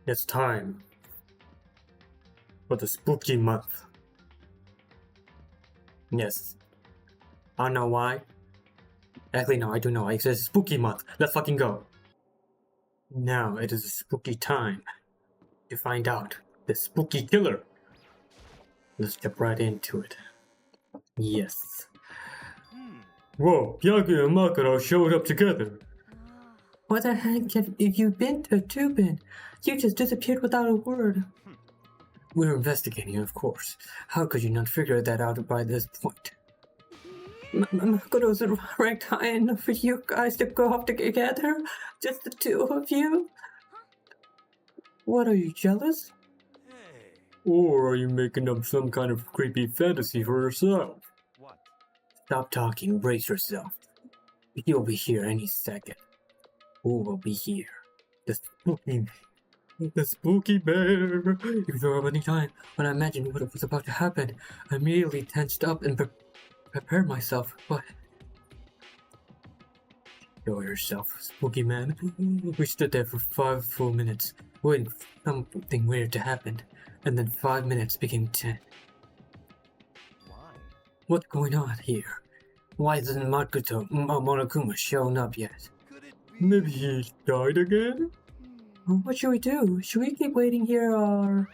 It's time for the spooky month. Yes. I don't know why. Actually, no, I do know. It says spooky month. Let's fucking go. Now it is a spooky time to find out the spooky killer. Let's jump right into it. Yes. Whoa, Byaku and Makaro showed up together. What the heck have you been to been? You just disappeared without a word. We're investigating, of course. How could you not figure that out by this point? Makaro isn't ranked high enough for you guys to go off together? Just the two of you? What, are you jealous? Or are you making up some kind of creepy fantasy for yourself? What? Stop talking, brace yourself. You'll be here any second. Who will be here? The spooky bear. If there were any time when I imagined what was about to happen, I immediately tensed up and prepared myself, but... Show yourself, spooky man. We stood there for 5 full minutes, waiting for something weird to happen, and then 5 minutes became 10. Why? What's going on here? Why isn't Monokuma showing up yet? Maybe he died again? What should we do? Should we keep waiting here or...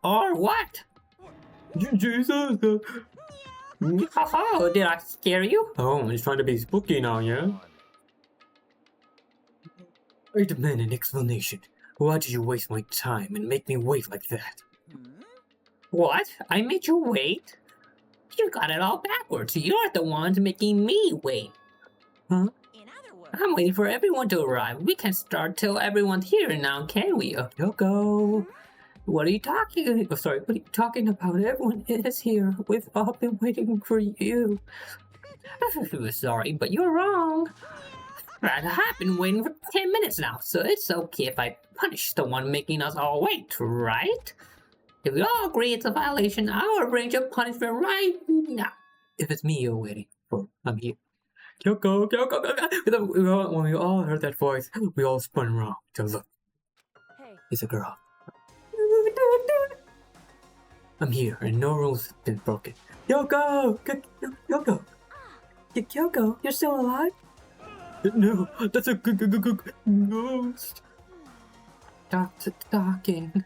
Or what? Jesus! Oh, did I scare you? Oh, he's trying to be spooky now, yeah? I demand an explanation. Why did you waste my time and make me wait like that? What? I made you wait? You got it all backwards. You're the ones making me wait. Huh? I'm waiting for everyone to arrive. We can't start till everyone's here now, can we? Yoko. What are you talking? Oh, sorry, what are you talking about? Everyone is here. We've all been waiting for you. Sorry, but you're wrong. I've been waiting for 10 minutes now, so it's okay if I punish the one making us all wait, right? If we all agree it's a violation, I'll arrange a punishment right now. If it's me you're waiting for, I'm here. Kyoko. When we all heard that voice, we all spun around to look. Hey. It's a girl. I'm here, and no rules have been broken. Kyoko! Kyoko, you're still alive? No, that's a ghost. Stop talking.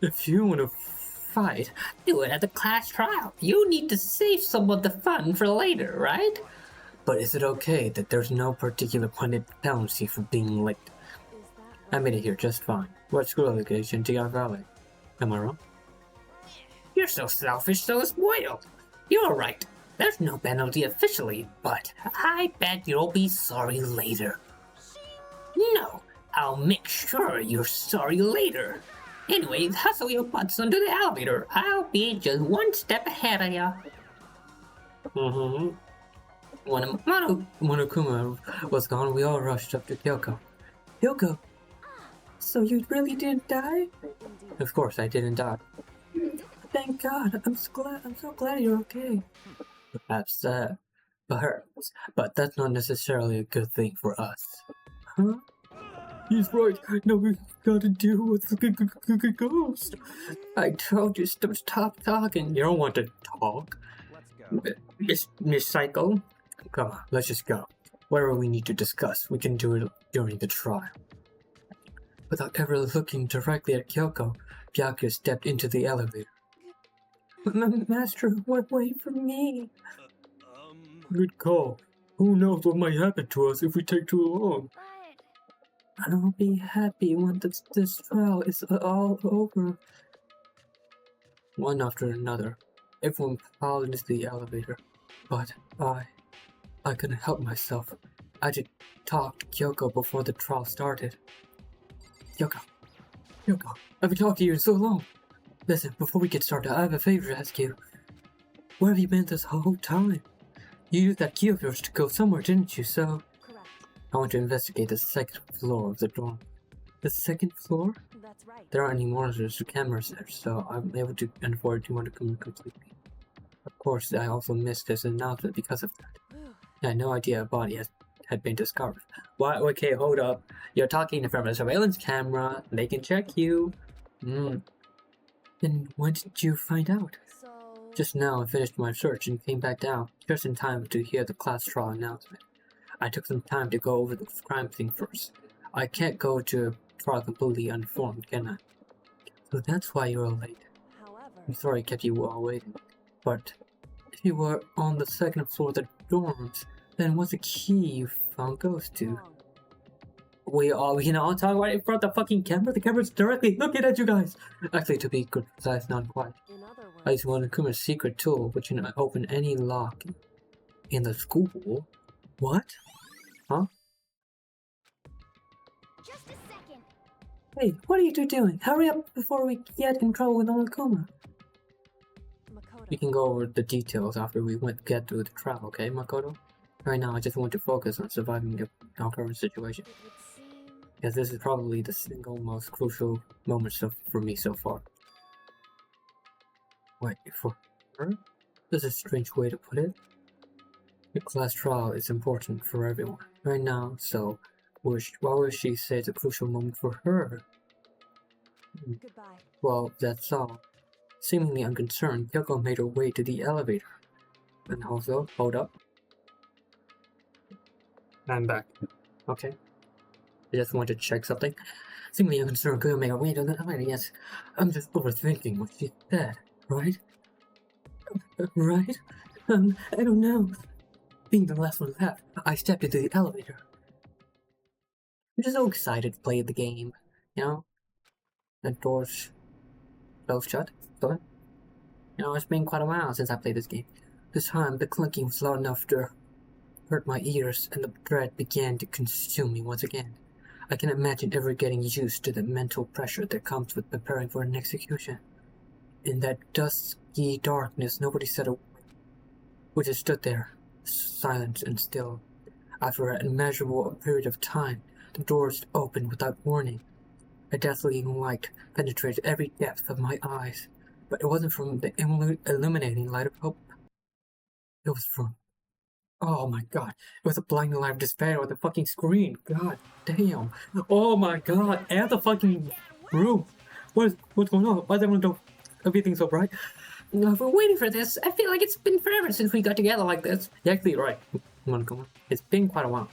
If you want to fight, do it at the class trial. You need to save some of the fun for later, right? But is it okay that there's no particular penalty for being late? I made it here just fine. What school location do you Valley? Am I wrong? You're so selfish, so spoiled. You're right. There's no penalty officially, but I bet you'll be sorry later. No, I'll make sure you're sorry later. Anyway, hustle your butts onto the elevator. I'll be just one step ahead of you. When Monokuma was gone, we all rushed up to Kyoko. Kyoko, so you really didn't die? Of course, I didn't die. Thank God. I'm so glad you're okay. Perhaps but that's not necessarily a good thing for us. Huh? He's right. Now we've got to deal with the ghost. I told you to stop talking. You don't want to talk. Let's go. Miss Psycho. Come on, let's just go. Whatever we need to discuss, we can do it during the trial. Without ever looking directly at Kyoko, Byaku stepped into the elevator. Master, wait for me. Good call. Who knows what might happen to us if we take too long? I'll be happy when this trial is all over. One after another, everyone piled into the elevator, but I couldn't help myself. I just talked to Kyoko before the trial started. Kyoko, I've been talking to you in so long. Listen, before we get started, I have a favor to ask you. Where have you been this whole time? You used that key of yours to go somewhere, didn't you? So, correct. I want to investigate the 2nd floor of the dorm. The 2nd floor? That's right. There aren't any monitors or cameras there, so I'm able to avoid Monokuma completely. Of course, I also missed his announcement because of that. I had no idea a body had had been discovered. Why? Okay, hold up. You're talking from a surveillance camera. They can check you. Then when did you find out? So... Just now I finished my search and came back down, just in time to hear the class trial announcement. I took some time to go over the crime scene first. I can't go to trial completely uninformed, can I? So that's why you're late. However... I'm sorry I kept you all waiting. But if you were on the second floor of the dorms, then what's the key you found goes to? We can all talk about it in front of the fucking camera. The camera's directly looking at you guys. Actually, to be precise, not quite. In other words... I used one of Kuma's secret tool, which can open any lock in the school. What? Huh? Just a second. Hey, what are you two doing? Hurry up before we get in trouble with Onokuma. Makoto. We can go over the details after we get through the trial, okay, Makoto? Right now, I just want to focus on surviving our current situation. It would seem... Because this is probably the single most crucial moment for me so far. Wait, for her? This is a strange way to put it. The class trial is important for everyone right now, so why would she say it's a crucial moment for her? Goodbye. Well, that's all. Seemingly unconcerned, Kyoko made her way to the elevator. And also, hold up. I'm back. Okay. I just want to check something. Seemingly unconcerned, Kyoko made her way to the elevator. Yes, I'm just overthinking what she said, right? Right? I don't know. Being the last one left, I stepped into the elevator. I'm just so excited to play the game, you know? The doors closed shut, so, you know, it's been quite a while since I played this game. This time, the clunking was loud enough to hurt my ears, and the dread began to consume me once again. I can imagine ever getting used to the mental pressure that comes with preparing for an execution. In that dusky darkness, nobody said a word. We just stood there, silent and still. After an immeasurable period of time, the doors opened without warning. A dazzling light penetrated every depth of my eyes, but it wasn't from the illuminating light of hope. It was from... Oh my god, it was a blinding light of despair with a fucking screen. God damn. Oh my god, and the fucking room. What's going on? Why is everything so bright? If we're waiting for this, I feel like it's been forever since we got together like this. You're actually right. Come on. It's been quite a while.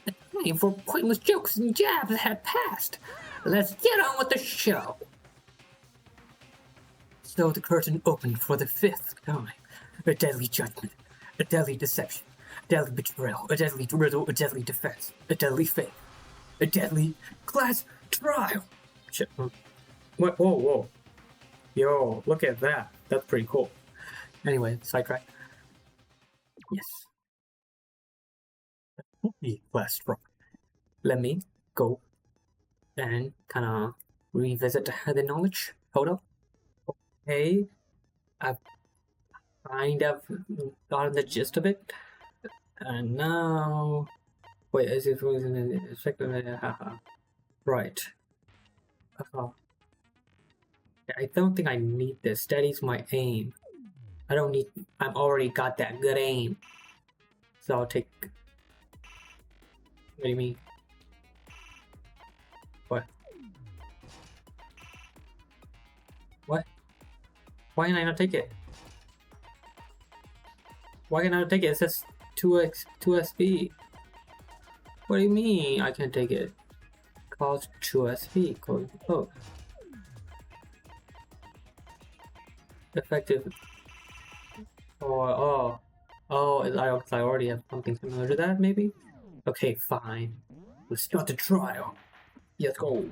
The time for pointless jokes and jabs had passed. Let's get on with the show. So the curtain opened for the 5th time. A deadly judgment, a deadly deception, a deadly betrayal, a deadly riddle, a deadly defense, a deadly fate, a deadly class trial. Shit. What? Whoa. Yo, look at that. That's pretty cool. Anyway, sidetrack. Yes. The class trial. Let me go and kind of revisit the knowledge. Hold up. Okay. I've kind of gotten the gist of it. And now... Wait, is it... Right. I don't think I need this. Steady's my aim. I don't need... I've already got that good aim. So I'll take... What do you mean? What? What? Why can I not take it? Why can I not take it? It says 2SP. What do you mean I can't take it? Cost 2SP. Code. Effective. Oh, I already have something similar to that, maybe? Okay, fine. Let's start the trial. Let's go.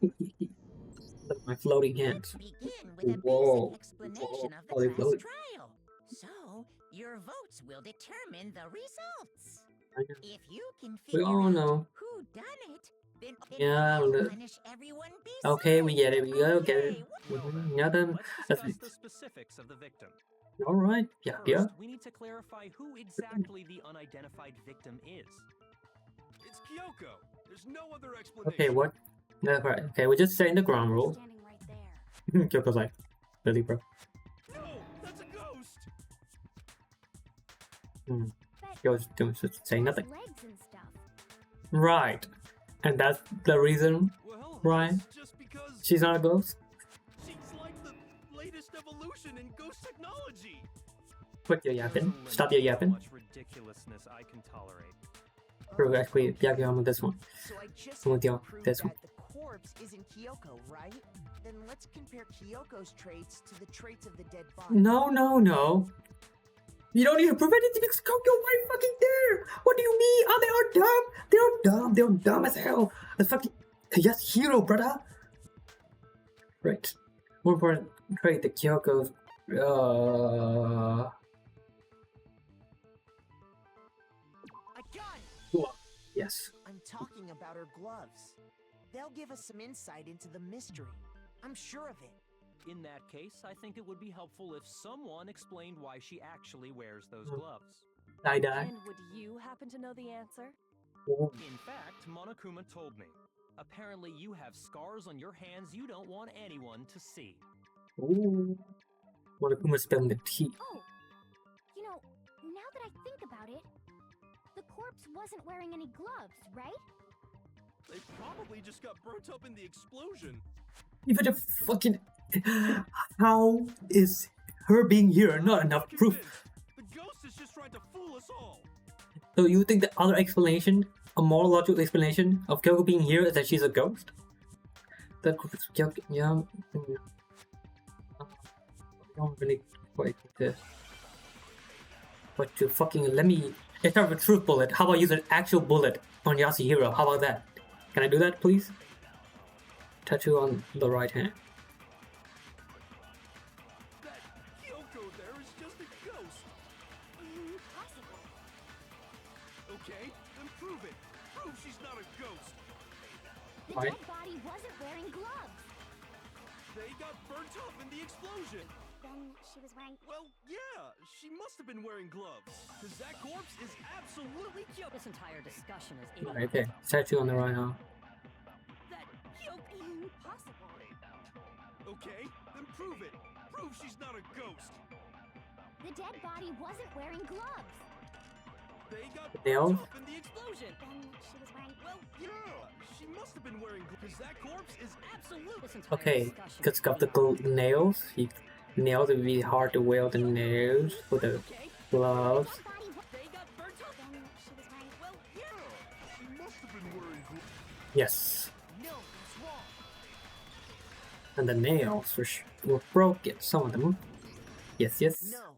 Look at my floating hands. Begin with a Whoa. basic Whoa. explanation Oh, of they the class float. trial. So, your votes will determine the results. I know. If you can We figure all out know. who done it, then Yeah, it will look. punish everyone Okay, we get it. besides. We get it. Okay, Nothing. Let's discuss the specifics of the victim. All right. Yeah. First, we need to clarify who exactly the unidentified victim is. It's Kyoko. There's no other explanation. Okay, what? That's right. Okay, we're just setting the ground rule. Standing right there. Kyoko's like, really, bro? No, that's a ghost. But was doing just saying nothing. Legs and stuff. Right. And that's the reason, Well, right? that's just because She's not a ghost? she's like the latest evolution in ghost technology. Quit your yapping. Stop your yapping. Much ridiculousness I can tolerate. Bro, actually, yapping on this one. So I just Come have with to you. prove This that one. the corpse isn't Kyoko, right? Then let's compare Kyoko's traits to the traits of the dead body. No, no, no. You don't need to prove anything because Kyoko right fucking there. What do you mean? Oh, they are dumb. They're dumb. They're dumb as hell. That's fucking yes, hero, brother. Right. More important trait that Kyoko's. I got it! Cool. Yes. I'm talking about her gloves. They'll give us some insight into the mystery. I'm sure of it. In that case, I think it would be helpful if someone explained why she actually wears those gloves. Die die. And would you happen to know the answer? Ooh. In fact, Monokuma told me. Apparently you have scars on your hands you don't want anyone to see. Ooh. Monokuma spilling the tea. Oh, you know, now that I think about it, the corpse wasn't wearing any gloves, right? They probably just got burnt up in the explosion. Even if fucking. How is her being here not enough proof? The ghost is just trying to fool us all. So you think the other explanation, a more logical explanation of Kyoko being here is that she's a ghost? That Kyoko, yeah. I don't really quite get this. But to fucking let me. Instead of a truth bullet, how about use an actual bullet on Yasuhiro? How about that? Can I do that, please? Tattoo on the right hand. That Kyoko there is just a ghost. Impossible. Okay, then prove it. Prove she's not a ghost. The Right. dead body wasn't wearing gloves. They got burnt up in the explosion. Then she was wearing. Well, yeah, she must have been wearing gloves. Because that corpse is absolutely Kyoko. This entire discussion is Right there. Tattoo on the right arm. That Kyoko. Impossible. Okay, then prove it. Prove she's not a ghost. The dead body wasn't wearing gloves. They got Nails? burnt up in the explosion. Then she was wearing. Well, yeah, she must have been wearing gloves. Because that corpse is absolutely. Okay, because of the nails, nails would be hard to wear the nails with the gloves. Dead body. They got burnt up. Then she was wearing. Well, yeah, she must have been wearing gloves. Yes, No, it's wrong. and the nails were broken. Some of them. Yes, yes. No,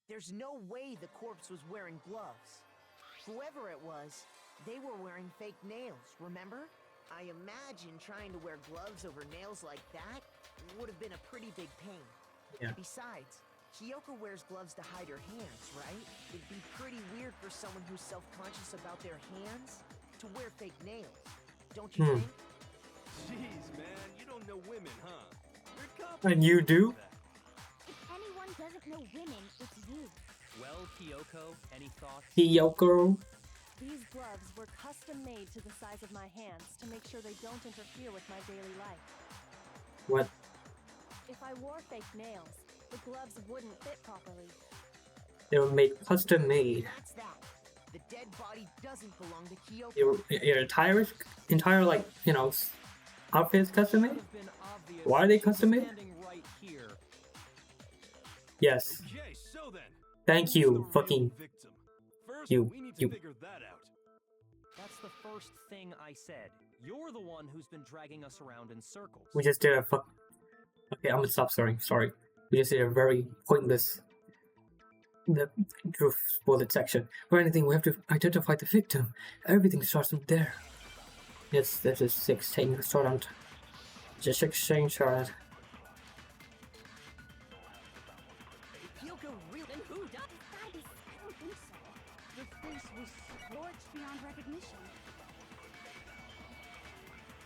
there's no way the corpse was wearing gloves. Whoever it was, they were wearing fake nails, remember? I imagine trying to wear gloves over nails like that would have been a pretty big pain. Yeah. Besides, Kyoko wears gloves to hide her hands, right? It'd be pretty weird for someone who's self-conscious about their hands to wear fake nails. Don't you think? Jeez, man, you don't know women, huh? And you do? If anyone doesn't know women, it's you. Well, Kyoko, any thoughts? Kyoko. These gloves were custom made to the size of my hands to make sure they don't interfere with my daily life. What? If I wore fake nails, the gloves wouldn't fit properly. They were made custom made. That's that. The dead body doesn't belong to Kyoko. Your entire like outfit is custom made. Would have been obvious Why are they she was custom made? standing right here. Yes. Okay, so then. Thank who's you, the real fucking victim? First, you, we need to you. figure that out. That's the first thing I said. You're the one who's been dragging us around in circles. We just did a fuck. Okay, I'm gonna stop. Sorry. We just did a very pointless. The truth bullet section. For anything, we have to identify the victim. Everything starts from there. Yes, this is 16 student. Just exchange shot. Kyoko really... Then who does? I don't think so. The face was scorched beyond recognition.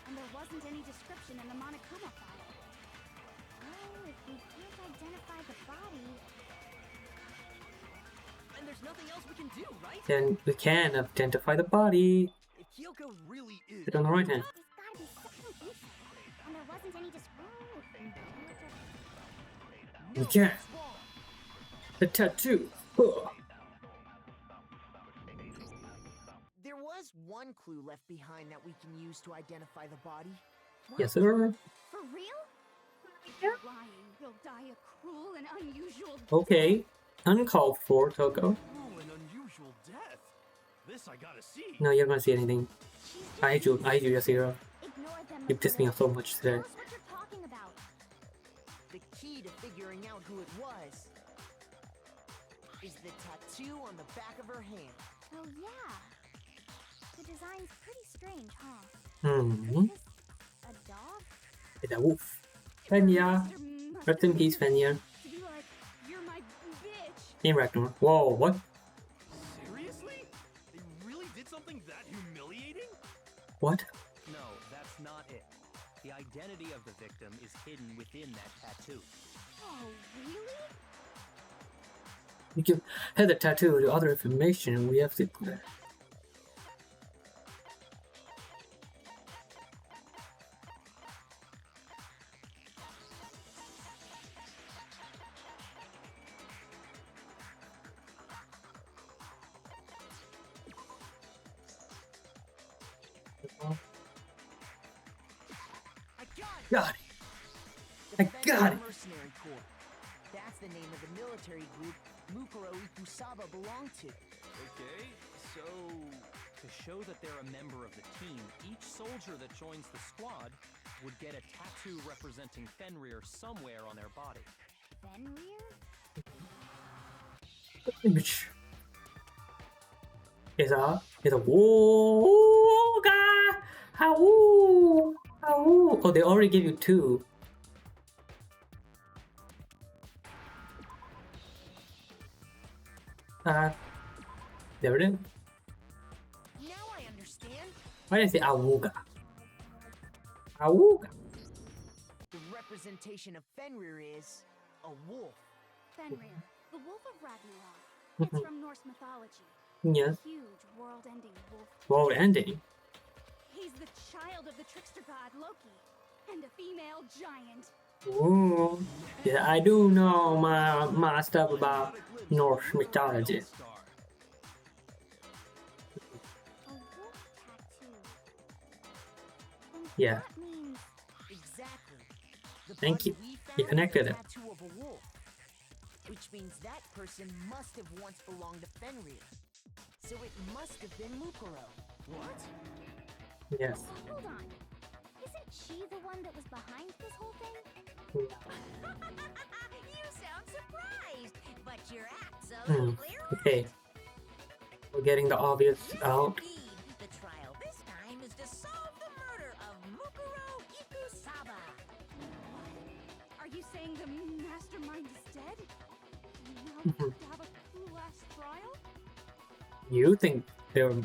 And there wasn't any description in the Monokuma file. Well, if we can't identify the body... And there's nothing else we can do, right? Then we can identify the body. If Kyoko really is. Sit on the right hand. There's gotta be something inside. And there wasn't any description... We can. The tattoo. Ugh. one clue left behind that we can use to identify the body. Yes, sir. For real? If you're lying, you'll die a cruel and unusual death. Okay. Uncalled for, Toko. Cruel and unusual death. This I gotta see. No, you're not gonna see anything. She's just I hate you, Yasuhiro. Ignore them. You pissed me off so much today. Tell us what you're talking about. The key to figuring out who it was is the tattoo on the back of her hand. Oh yeah. The design's pretty strange, huh? Hmm. Is this a dog? It's a wolf. Fenya. Mr. Must Rest in peace, Fenya. to be like, you're my bitch. In Ragnarok. Whoa, what? Seriously? They really did something that humiliating? What? No, that's not it. The identity of the victim is hidden within that tattoo. Oh, really? You can head the tattoo to other information and we have to... I got it! Got it! The I got it! Mercenary Corps. That's the name of the military group Mukuro Ikusaba belonged to. Okay, so To show that they're a member of the team, each soldier that joins the squad would get a tattoo representing Fenrir somewhere on their body. Fenrir? Image. Is a wooga. How? Oh, they already gave you two. There it is. Now I understand. Why did I say awooga? Awooga. The representation of Fenrir is a wolf. Fenrir, the wolf of Ragnarok. It's from Norse mythology. Yes. Huge world-ending wolf. World ending. He's the child of the trickster god Loki and a female giant. Ooh. Yeah, I do know my stuff about Norse mythology. Star. A wolf tattoo. And Yeah. that means Exactly. The Thank body you. we You found connected is a it. tattoo of a wolf, which means that person must have once belonged to Fenrir. So it must have been Mukuro. What? Yes. hold on. Isn't she the one that was behind this whole thing? You sound surprised, but you're absolutely right. Okay. We're getting the obvious out. Indeed, the trial this time is to solve the murder of Mukuro Ikusaba. Are you saying the mastermind is dead? Now we have to have a cool last trial? You think No.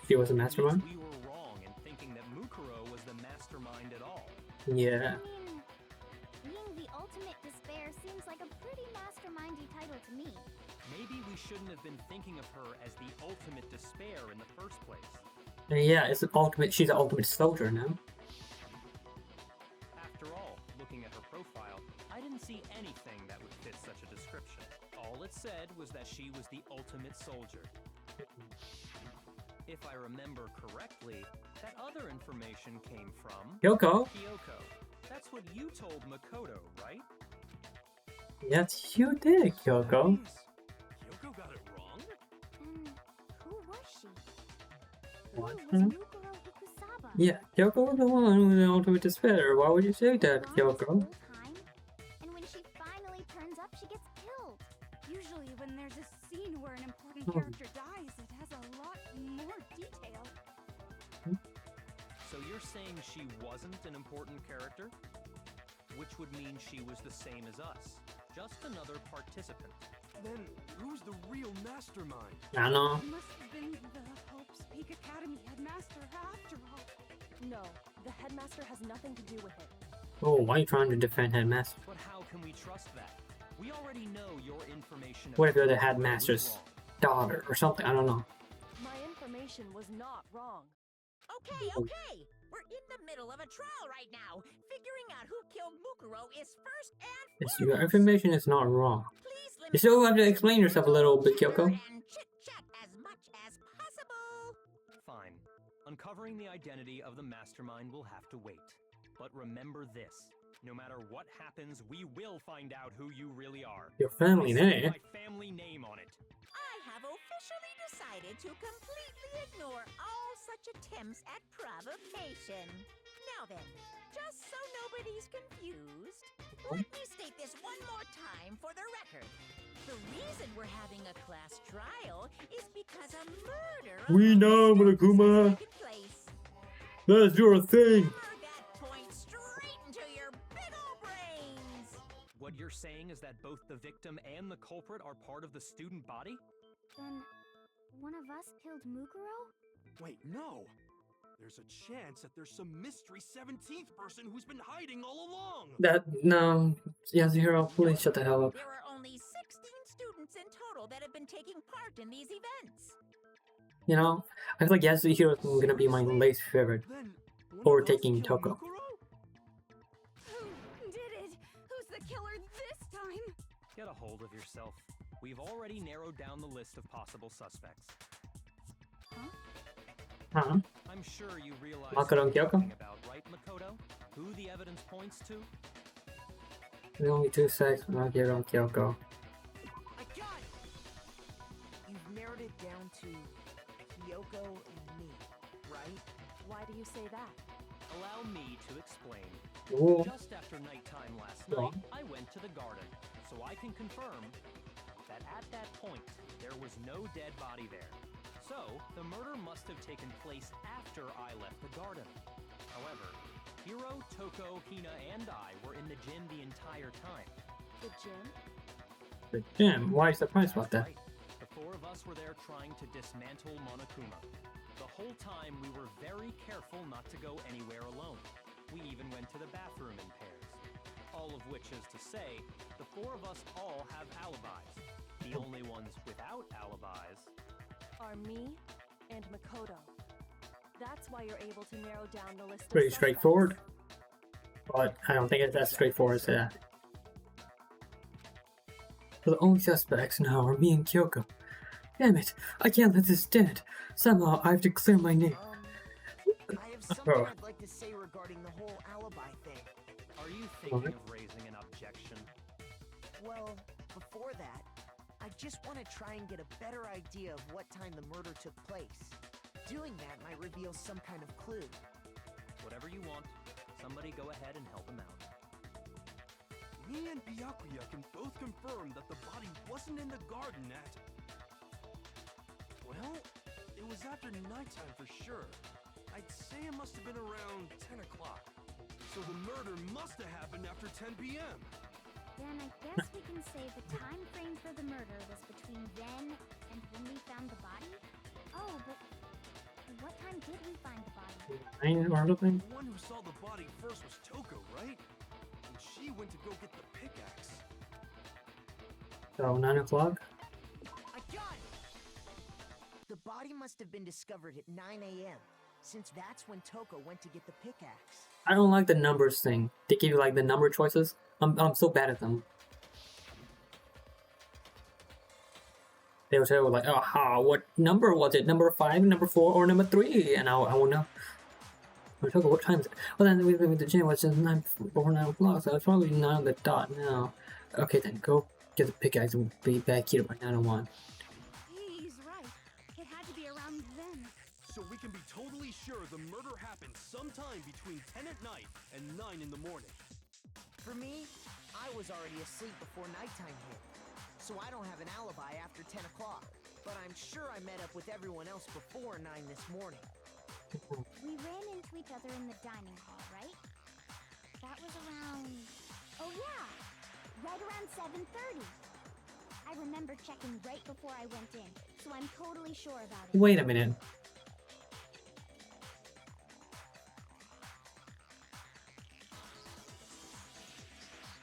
she was a mastermind? We were wrong in thinking that Mukuro was the mastermind at all. Yeah. I mean, being the ultimate despair seems like a pretty mastermindy title to me. Maybe we shouldn't have been thinking of her as the ultimate despair in the first place. Yeah, it's an ultimate. She's an ultimate soldier now. After all, looking at her profile, I didn't see anything that would fit such a description. All it said was that she was the ultimate soldier. If I remember correctly, that other information came from Kyoko. Kyoko. That's what you told Makoto, right? Yes, you did, Kyoko. Means Kyoko got it wrong? And who was she? What? Who was Mukuro Ikusaba? Yeah, Kyoko was the one with the ultimate despair. Why would you say that, Gone this whole Kyoko? time? And when she finally turns up, she gets killed. Usually when there's a scene where an important character dies, it has a lot more detail. So you're saying she wasn't an important character? Which would mean she was the same as us. Just another participant. Then who's the real mastermind? I know. Must have been the Hope's Peak Academy headmaster after all. No, the headmaster has nothing to do with it. Oh, why are you trying to defend Headmaster? But how can we trust that? We already know your information. What if you're the about Mukuro was headmaster's wrong. daughter or something? I don't know. My information was not wrong. Okay, okay. We're in the middle of a trial right now. Figuring out who killed Mukuro is first and It's, your information is not wrong. please limit You still have to explain yourself a little bit, Kyoko. and chit-chat as much as possible. Fine. Uncovering the identity of the mastermind will have to wait. But remember this. No matter what happens, we will find out who you really are. Your family name? My family name on it. I have officially decided to completely ignore all such attempts at provocation. Now then, just so nobody's confused, let me state this one more time for the record. The reason we're having a class trial is because a murder We know, Monokuma. taken place. That's your thing. Hammer that point straight into your big ol' brains. What you're saying is that both the victim and the culprit are part of the student body? Then, one of us killed Mukuro? Wait, no! There's a chance that there's some mystery 17th person who's been hiding all along! No. Yasuhiro, please shut the hell up. There are only 16 students in total that have been taking part in these events. You know, I feel like Yasuhiro is gonna be my least favorite. Then, one of Overtaking us killed Toko. Mukuro? Who did it? Who's the killer this time? Get a hold of yourself. We've already narrowed down the list of possible suspects. Huh? I'm sure you realize Makoto and what I'm Kyoko? talking about, right, Makoto? Who the evidence points to? There's only 2 sex, Makoto and Kyoko. I got it! You've narrowed it down to Kyoko and me, right? Why do you say that? Allow me to explain. Ooh. Just after nighttime last Go night, on. I went to the garden, so I can confirm that at that point, there was no dead body there. So, the murder must have taken place after I left the garden. However, Hiro, Toko, Hina, and I were in the gym the entire time. The gym? The gym? Why are you surprised about that? Right. The 4 of us were there trying to dismantle Monokuma. The whole time we were very careful not to go anywhere alone. We even went to the bathroom in pairs. All of which is to say, the 4 of us all have alibis. The only ones without alibis Are me and Makoto. That's why you're able to narrow down the list of Pretty suspects. straightforward. But I don't think it's that straightforward as that. The only suspects now are me and Kyoko. Damn it, I can't let this stand. Somehow I have to clear my name. I have something I'd like to say regarding the whole alibi thing. Are you thinking of raising an objection? Well, before that, I just want to try and get a better idea of what time the murder took place. Doing that might reveal some kind of clue. Whatever you want. Somebody go ahead and help him out. Me and Byakuya can both confirm that the body wasn't in the garden at... Well, it was after nighttime for sure. I'd say it must have been around 10 o'clock. So the murder must have happened after 10 p.m. Then I guess we can say the time frame for the murder was between then and when we found the body? Oh, but what time did we find the body? 9 or something? The one who saw the body first was Toko, right? And she went to go get the pickaxe. So 9 o'clock? I got it! The body must have been discovered at 9 a.m., since that's when Toko went to get the pickaxe. I don't like the numbers thing. They give you like the number choices. I'm so bad at them. They will tell you like, oh, what number was it? Number 5, number 4, or number 3? And I won't know. What time is it? Well, then we went to the gym, which is 9 before 9 o'clock, so it's probably 9 on the dot now. Okay, then go get the pickaxe and be back here by 9:01. He's right. It had to be around then. So we can be totally sure the murder happened sometime between 10 at night and 9 in the morning. For me, I was already asleep before nighttime hit, so I don't have an alibi after 10 o'clock. But I'm sure I met up with everyone else before 9 this morning. We ran into each other in the dining hall, right? That was around... Oh yeah! Right around 7:30. I remember checking right before I went in, so I'm totally sure about it. Wait a minute.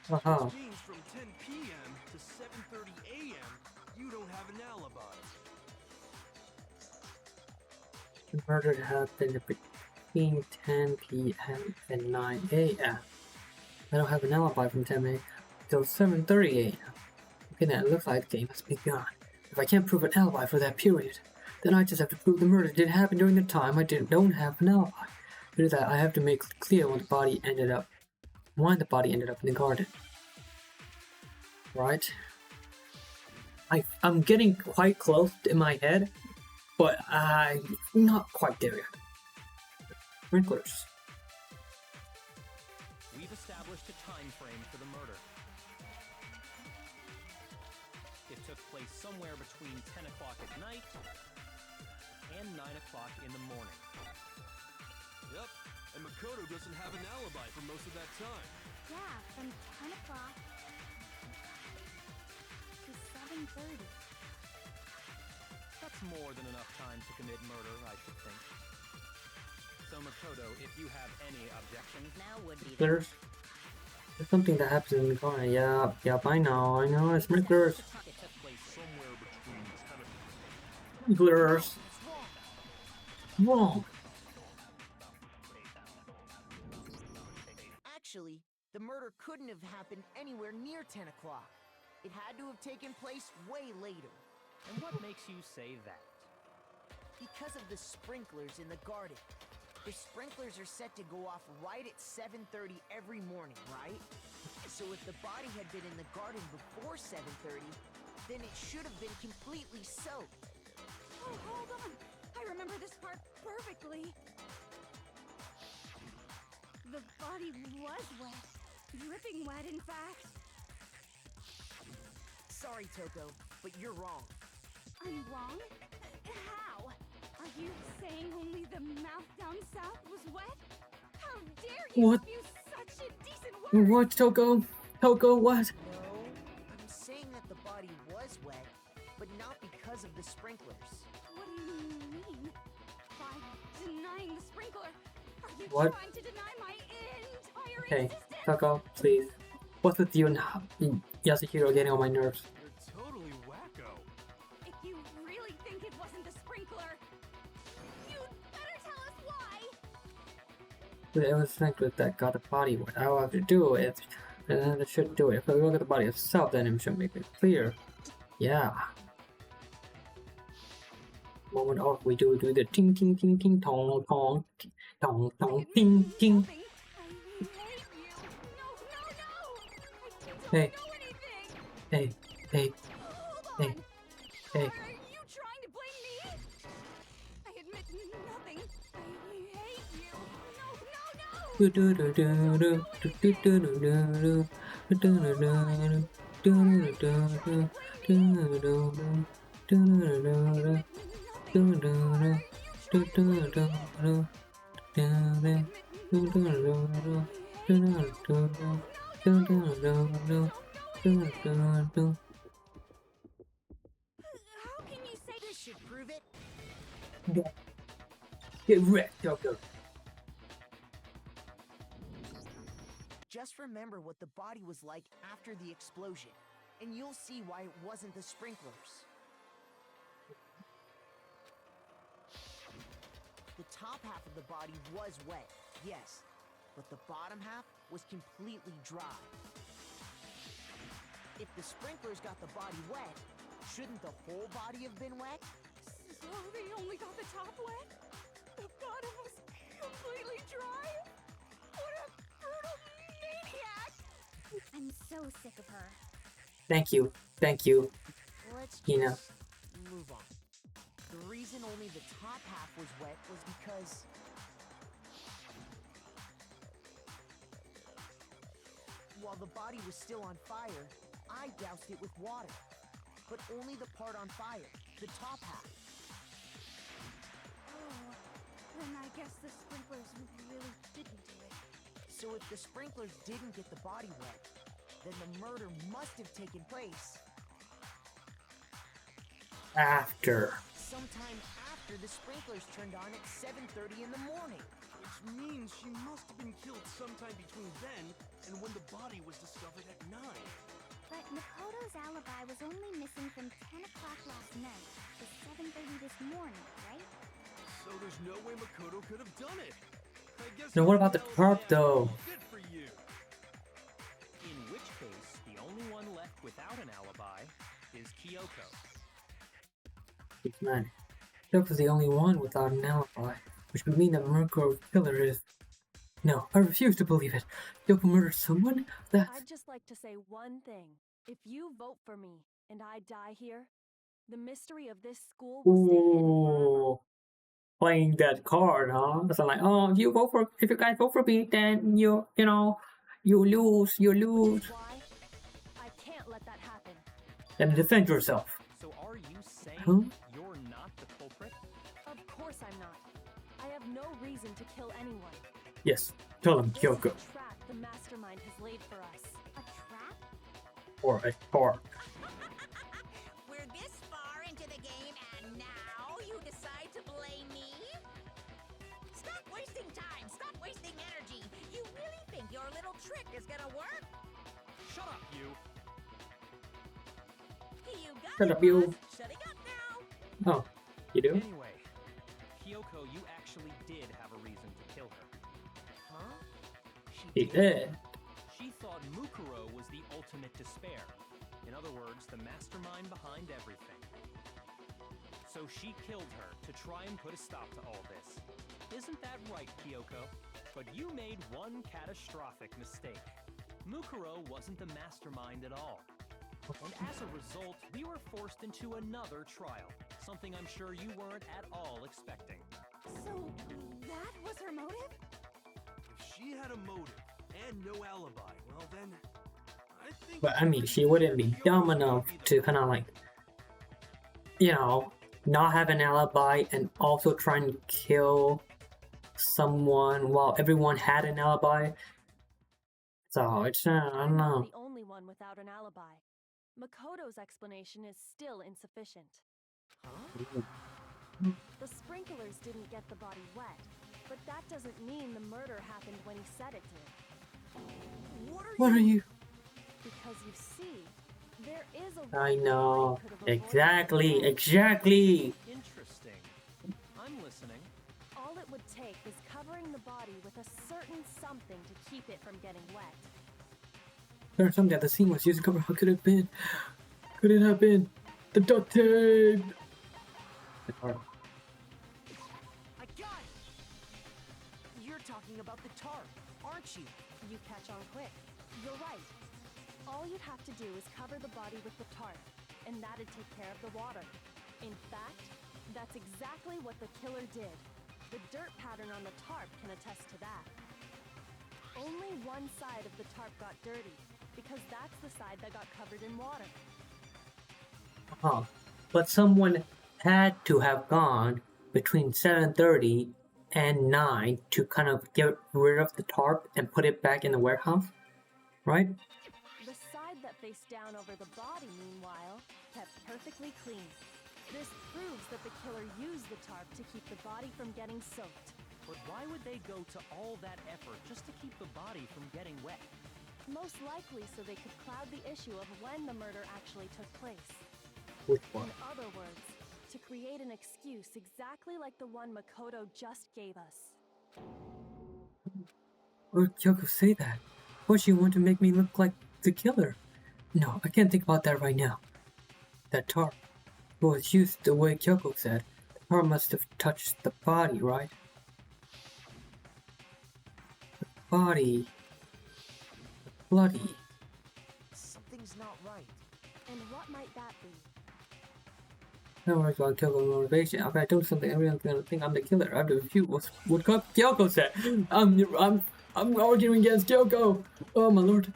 Which means from 10 p.m. to 7:30 a.m., you don't have an alibi. The murder happened between 10 p.m. and 9 a.m. I don't have an alibi from 10 a.m. till 7:30 a.m. Okay, then it looks like the game has begun. If I can't prove an alibi for that period, Then I just have to prove the murder didn't happen during the time I don't have an alibi. To do that, I have to make clear when the body ended up in the garden. Right? I'm getting quite close in my head, but I'm not quite there yet. Sprinklers. We've established a time frame for the murder. It took place somewhere between 10 o'clock at night and 9 o'clock in the morning. Yep, and Makoto doesn't have an alibi for most of that time. Yeah, from 10 o'clock to 7:30. That's more than enough time to commit murder, I should think. So Makoto, if you have any objections, now would be the Sprinklers. There's something that happens in the garden. Yep, I know, it's sprinklers. It took place Somewhere between 10 and... Sprinklers. Wrong. Actually, the murder couldn't have happened anywhere near 10 o'clock. It had to have taken place way later. And what makes you say that? Because of the sprinklers in the garden. The sprinklers are set to go off right at 7:30 every morning, right? So if the body had been in the garden before 7:30, then it should have been completely soaked. Oh, hold on. I remember this part perfectly. The body was wet. Dripping wet, in fact. Sorry, Toko, but you're wrong. I'm wrong? How? Are you saying only the mouth down south was wet? How dare you What? abuse such a decent word? What, Toko? Toko, what? No, I'm saying that the body was wet, but not because of the sprinklers. What do you mean? By denying the sprinkler, are you What? trying to deny my entire Okay, existence? Toko, please. What's with you now? Yasuhiro getting on my nerves. You're totally wacko. If you really think it wasn't the sprinkler, you'd better tell us why! It was sprinklers that got the body wet. All I have to do is, and then it should do it. If we look at the body itself, then it should make it clear. Yeah. Moment off, we do the ting ting ting ting tong tong tong tong ting ting. Nothing. I hate you. No, no, no! I don't Hey. know anything! Hey, hey, Hold hey, on! hey. Are you trying to blame me? I admit nothing. I hate you. No, no, no! Do do do do do do do do do do do do do do do do do do. How can you say This should prove it. Get wrecked, Toko. Just remember what the body was like after the explosion, and you'll see why it wasn't the sprinklers. The top half of the body was wet, yes, but the bottom half was completely dry. If the sprinklers got the body wet, shouldn't the whole body have been wet? So they only got the top wet? The bottom was completely dry? What a brutal maniac! I'm so sick of her. Thank you, Let's Hina. just move on. The reason only the top half was wet was because... while the body was still on fire, I doused it with water. But only the part on fire, the top half. Oh, then I guess the sprinklers really didn't do it. So if the sprinklers didn't get the body wet, then the murder must have taken place After. sometime after the sprinklers turned on at 7:30 in the morning. Which means she must have been killed sometime between then and when the body was discovered at 9. But Makoto's alibi was only missing from 10 o'clock last night to 7:30 this morning, right? So there's no way Makoto could have done it. I guess Now what about the hell's tarp, yeah, though? Good for you. In which case, the only one left without an alibi is Kyoko. Man, Kyoko's the only one without an alibi, which would mean that Mukuro's killer is... No, I refuse to believe it. Kyoko murdered someone? That's... I'd just like to say one thing. If you vote for me and I die here, the mystery of this school will stay hidden forever. Ooh. Playing that card, huh? So like, oh, if you guys vote for me, then you know, you lose. Which is why I can't let that happen. Then defend yourself. So are you saying Huh? you're not the culprit? Of course I'm not. I have no reason to kill anyone. Yes, tell him, This Kyoko. is a trap the mastermind has laid for us. A trap? Or a card. We're this far into the game and now you decide to blame me? Stop wasting time! Stop wasting energy! You really think your little trick is gonna work? Shut up, you! You got Shut it, up, you. boss. Shutting up now! Oh, you do? Anyway, Kyoko, you actually did have a reason to kill her. Huh? He did. She thought Mukuro was the ultimate despair. In other words, the mastermind behind everything. So she killed her to try and put a stop to all this. Isn't that right, Kyoko? But you made one catastrophic mistake. Mukuro wasn't the mastermind at all. And as a result, we were forced into another trial, something I'm sure you weren't at all expecting. So, that was her motive? If she had a motive and no alibi, well then, I think. But I mean, she wouldn't be dumb enough to kind of like, you know, not have an alibi and also try and kill someone while everyone had an alibi. So it's, I don't I'm not know. the only one without an alibi. Makoto's explanation is still insufficient. The sprinklers didn't get the body wet, but that doesn't mean the murder happened when he said it did. What are you? Because you see, there is a I way the know. body could have avoided Exactly, the death. exactly. Interesting. I'm listening. All it would take is covering the body with a certain something to keep it from getting wet. There's something that the scene was used to cover. How could it have been? Could it have been the duct tape? I got it! You're talking about the tarp, aren't you? You catch on quick. You're right. All you'd have to do is cover the body with the tarp, and that'd take care of the water. In fact, that's exactly what the killer did. The dirt pattern on the tarp can attest to that. Only one side of the tarp got dirty, because that's the side that got covered in water. But someone had to have gone between 7:30 and 9 to kind of get rid of the tarp and put it back in the warehouse, right? The side that faced down over the body, meanwhile, kept perfectly clean. This proves that the killer used the tarp to keep the body from getting soaked. But why would they go to all that effort just to keep the body from getting wet? Most likely so they could cloud the issue of when the murder actually took place. Which one? In other words, to create an excuse exactly like the one Makoto just gave us. Or did Kyoko say that? Or she wanted to make me look like the killer? No, I can't think about that right now. That tarp was used the way Kyoko said. The tarp must have touched the body, right? The body. Bloody. Something's not right. And what might that be? No worries about Kyoko's motivation. If I do something, everyone's gonna think I'm the killer. I have to refute what Kyoko said. I'm arguing against Kyoko. Oh my lord.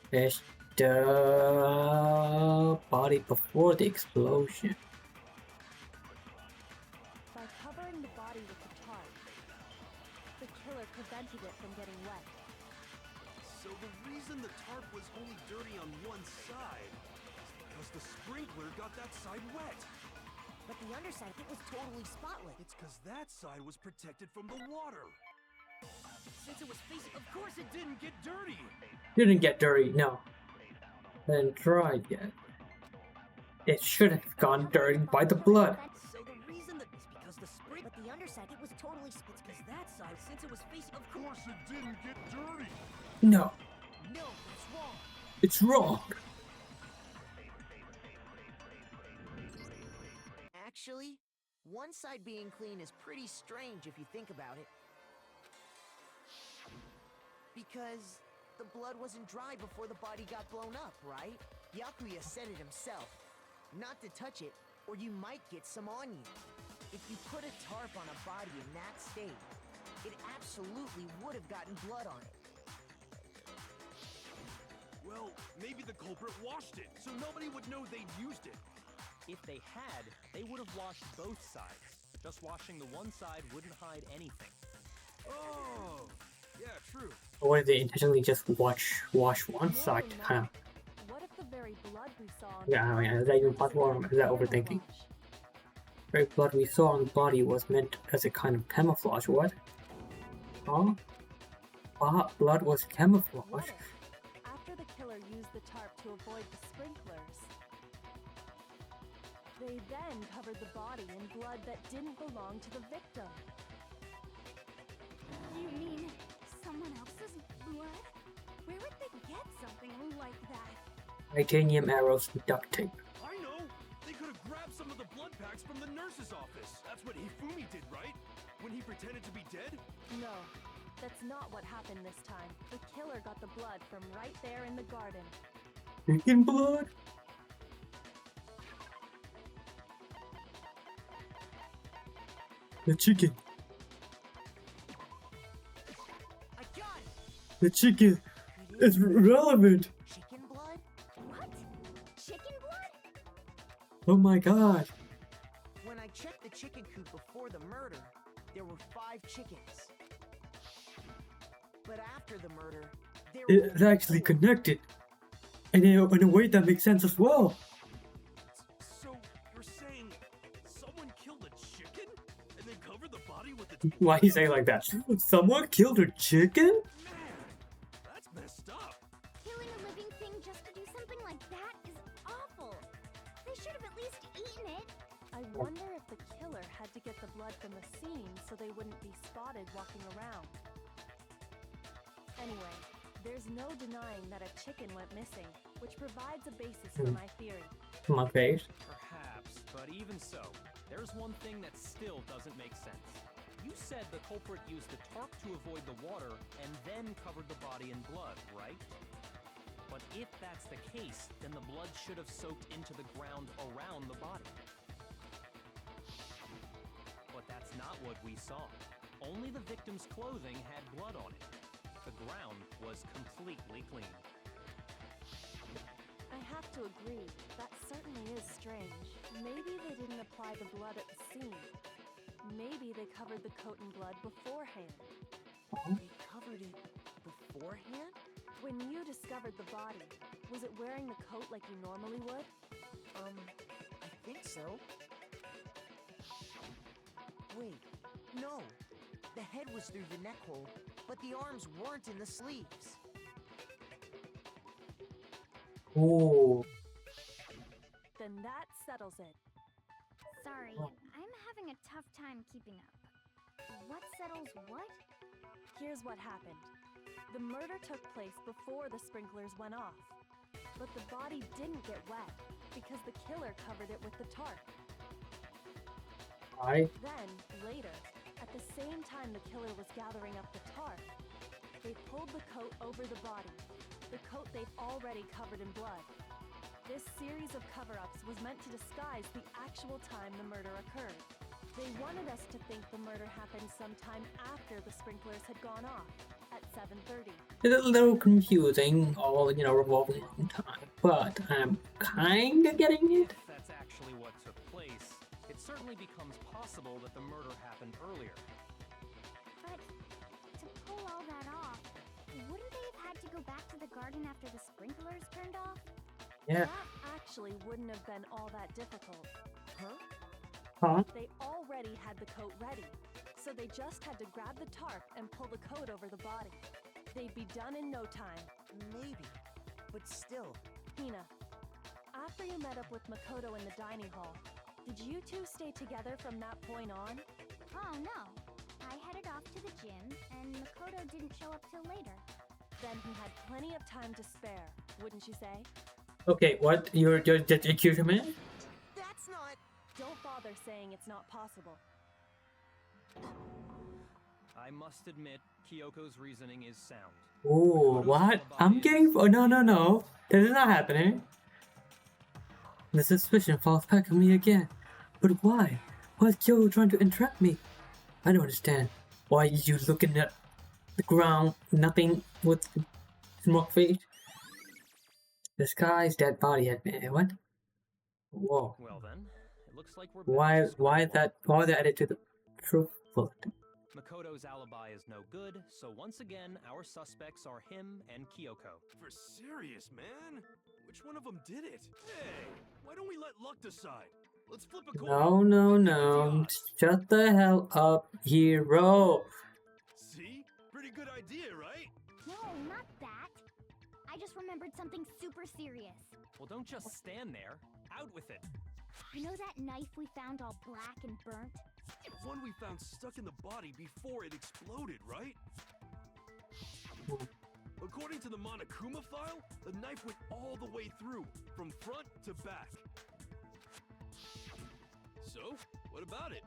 There's the body before the explosion. By covering the body with the tarp, the killer prevented it from getting wet. So the reason the tarp was only dirty on one side is because the sprinkler got that side wet. But the underside, it was totally spotless. It's because that side was protected from the water. Since it was facing, of course it didn't get dirty. Didn't get dirty, no. Hadn't tried yet. It should have gone dirty by the blood. So the reason that is because the spring, but the underside, it was totally it's because that side, since it was facing, of course It didn't get dirty. No, no, that's wrong. it's wrong. Actually, One side being clean is pretty strange if you think about it. Because the blood wasn't dry before the body got blown up, right? Yakuya said it himself. Not to touch it, or you might get some on you. If you put a tarp on a body in that state, it absolutely would have gotten blood on it. Well, maybe the culprit washed it, so nobody would know they'd used it. If they had, they would have washed both sides. Just washing the one side wouldn't hide anything. Oh, yeah, true. Or did they intentionally just wash one side to kind of... What if the very blood we saw on Yeah, I mean, is that even possible, or is that overthinking? Very blood we saw on the body was meant as a kind of camouflage. What? Huh? Blood was camouflage. What if, after the killer used the tarp to avoid the sprinklers, they then covered the body in blood that didn't belong to the victim? You mean someone else's blood? Where would they get something like that? Titanium arrows with duct tape. I know! They could have grabbed some of the blood packs from the nurse's office. That's what Hifumi did, right? When he pretended to be dead? No, that's not what happened this time. The killer got the blood from right there in the garden. Chicken blood? The chicken. I got it! The chicken is relevant. Chicken blood? What? Chicken blood? Oh my god. When I checked the chicken coop before the murder, there were 5 chickens. But after the murder, there were It's actually connected. And in a way that makes sense as well. So, you're saying someone killed a chicken? And then covered the body with its Why you say it like that? Someone killed a chicken? Man, that's messed up. Killing a living thing just to do something like that is awful. They should have at least eaten it. I wonder if the killer had to get the blood from the scene so they wouldn't be spotted walking around. Anyway, there's no denying that a chicken went missing, which provides a basis for my theory. My face. Perhaps, but even so, there's one thing that still doesn't make sense. You said the culprit used the tarp to avoid the water and then covered the body in blood, right? But if that's the case, then the blood should have soaked into the ground around the body. But that's not what we saw. Only the victim's clothing had blood on it. The ground was completely clean. I have to agree, that certainly is strange. Maybe they didn't apply the blood at the scene. Maybe they covered the coat in blood beforehand. They covered it beforehand? When you discovered the body, was it wearing the coat like you normally would? I think so. Wait, no. The head was through the neck hole, but the arms weren't in the sleeves. Oh. Then that settles it. Sorry, I'm having a tough time keeping up. What settles what? Here's what happened. The murder took place before the sprinklers went off. But the body didn't get wet because the killer covered it with the tarp. Then, later, at the same time the killer was gathering up the tarp, they pulled the coat over the body, the coat they've already covered in blood. This series of cover-ups was meant to disguise the actual time the murder occurred. They wanted us to think the murder happened sometime after the sprinklers had gone off, at 7:30. it's a little confusing, all, revolving around time, but I'm kinda getting it. If that's actually what took place, it certainly becomes possible that the murder happened earlier. But to pull all that off, wouldn't they have had to go back to the garden after the sprinklers turned off? Yeah. That actually wouldn't have been all that difficult. Huh? They already had the coat ready, so they just had to grab the tarp and pull the coat over the body. They'd be done in no time. Maybe, but still. Hina, after you met up with Makoto in the dining hall, did you two stay together from that point on? Oh no. I headed off to the gym, and Makoto didn't show up till later. Then he had plenty of time to spare, wouldn't you say? Okay, what? You're just accusing me? That's not... Don't bother saying it's not possible. I must admit, Kyoko's reasoning is sound. Oh, what? I'm getting. Oh, no, no, no. This is not happening. The suspicion falls back on me again. But why? Why is Kyoko trying to entrap me? I don't understand. Why are you looking at the ground? Nothing with smoke face? The sky's dead body at me. What? Whoa. Well then, it looks like we're Why back to square one. why they added to the truth bullet? Makoto's alibi is no good, so once again, our suspects are him and Kyoko. For serious, man? Which one of them did it? Hey, why don't we let luck decide? Let's flip a coin. No, no, Look at no. the odds. Shut the hell up, hero. See? Pretty good idea, right? No, not that. I just remembered something super serious. Well, don't just stand there. Out with it. You know that knife we found all black and burnt? The one we found stuck in the body before it exploded, right? According to the Monokuma file, the knife went all the way through, from front to back. So, what about it?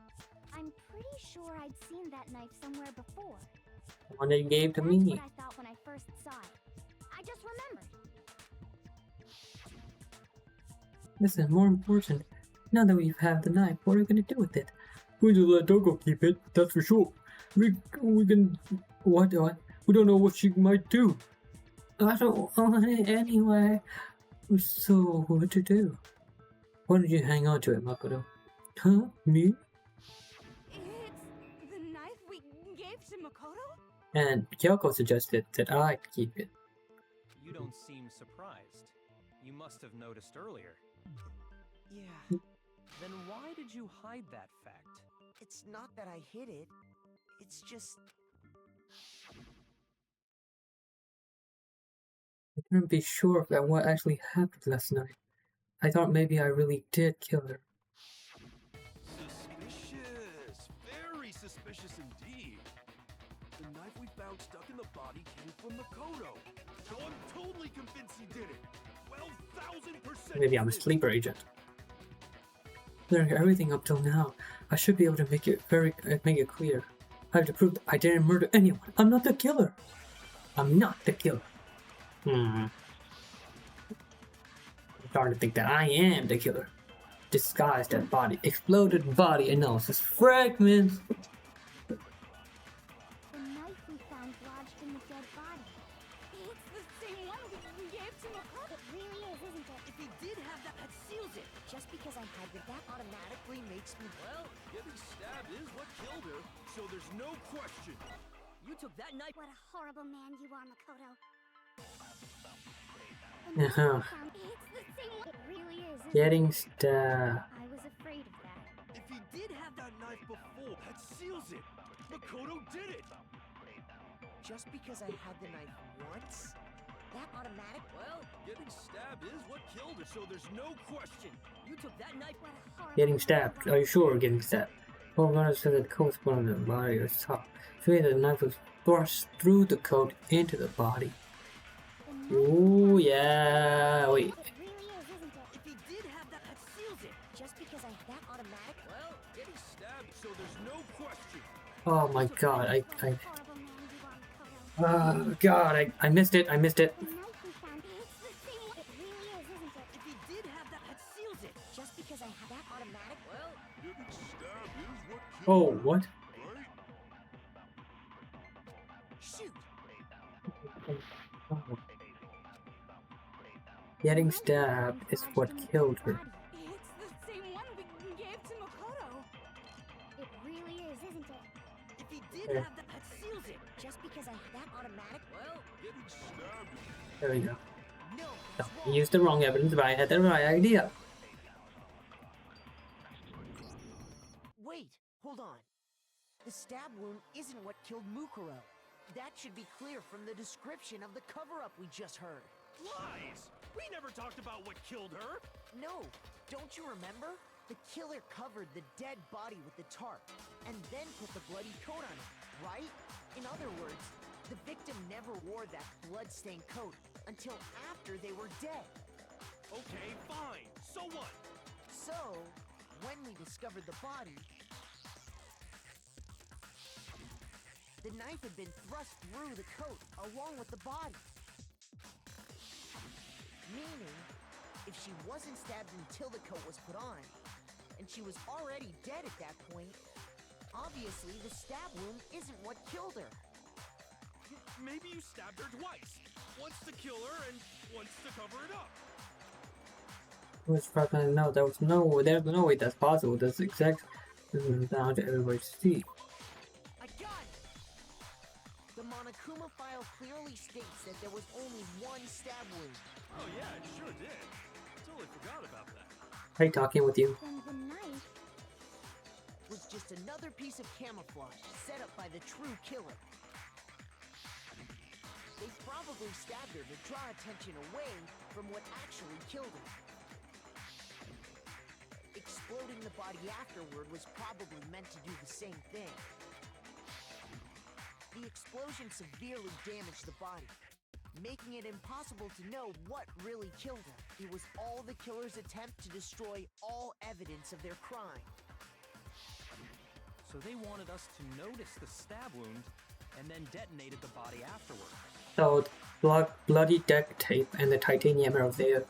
I'm pretty sure I'd seen that knife somewhere before. One that you gave to That's me. what I thought when I first saw it. I just remembered. This is more important. Now that we have the knife, what are we gonna do with it? We're gonna let Doko keep it, that's for sure. We can what? We don't know what she might do. I don't want it anyway. So what to do? Why don't you hang on to it, Makoto? Huh? Me? It's the knife we gave to Makoto? And Kyoko suggested that I keep it. You don't seem surprised. You must have noticed earlier. Yeah, Then why did you hide that fact? it's not that I hid it. It's just... I couldn't be sure about what actually happened last night. I thought maybe I really did kill her. Suspicious. Very suspicious indeed. The knife we found stuck in the body came from Makoto. So I'm totally convinced he did it. 12,000%. Maybe I'm a sleeper agent. Learning everything up till now, I should be able to make it clear. I have to prove that I didn't murder anyone. I'm not the killer. I'm not the killer. I'm starting to think that I am the killer. Disguised dead body, exploded body analysis fragments. The knife we found lodged in the dead body. It's the same one we gave to Makoto. It really is, isn't it? If he did have that seals it. Just because I had it, that automatically makes me... Well, getting stabbed is what killed her, so there's no question. You took that knife... What a horrible man you are, Makoto. Uh-huh. It's the same one. It really is, isn't Getting it? stabbed. I was afraid of that. If he did have that knife before, that seals it. Makoto did it. Just because I had the knife once, that automatic... Well, Getting stabbed is what killed her, so there's no question. you took that knife... What a horrible Getting man stabbed. you Are you sure we're getting stabbed? Well, God said that the coat was put on the body or top. So the knife was thrust through the coat into the body. The knife Ooh, yeah. Wait. It really is, isn't it? If he did have that seals it. Just because I that automatic. Well, Getting stabbed, so there's no question. Oh my God. What a horrible man you are, Makoto. Oh God. I missed it. I missed it. The knife we found, it's the same one. It really is, isn't it? if he did have that seals it. Just because I had that automatic. Well, Getting stabbed is what killed Oh, her, what? right? shoot. Getting stabbed is what killed her. It's the same one we gave to Makoto. It really is, isn't it? If he did Yeah. have that seals it. Just because I had that automatic. Well, Getting stabbed. There we go. no, No, that's I wrong. used the wrong evidence, but I had the right idea. Wait, hold on. The stab wound isn't what killed Mukuro. That should be clear from the description of the cover-up we just heard. Lies! We never talked about what killed her. No, don't you remember? The killer covered the dead body with the tarp, and then put the bloody coat on it, right? In other words, the victim never wore that blood-stained coat until after they were dead. Okay, fine. So what? So, when we discovered the body, the knife had been thrust through the coat along with the body. Meaning, if she wasn't stabbed until the coat was put on, and she was already dead at that point, obviously the stab wound isn't what killed her. Maybe you stabbed her twice. Once to kill her and once to cover it up. Which probably no, there's no way that's possible. That's exact down to everybody see. I got it! The Monokuma file clearly states that there was only one stab wound. Oh yeah, it sure did. Totally forgot about that. Are you talking with you? Then the knife. Was just another piece of camouflage set up by the true killer. They probably stabbed her to draw attention away from what actually killed her. Exploding the body afterward was probably meant to do the same thing. The explosion severely damaged the body, making it impossible to know what really killed her. It was all the killer's attempt to destroy all evidence of their crime. So they wanted us to notice the stab wound and then detonated the body afterward. So the bloody duct tape and the titanium arrow there,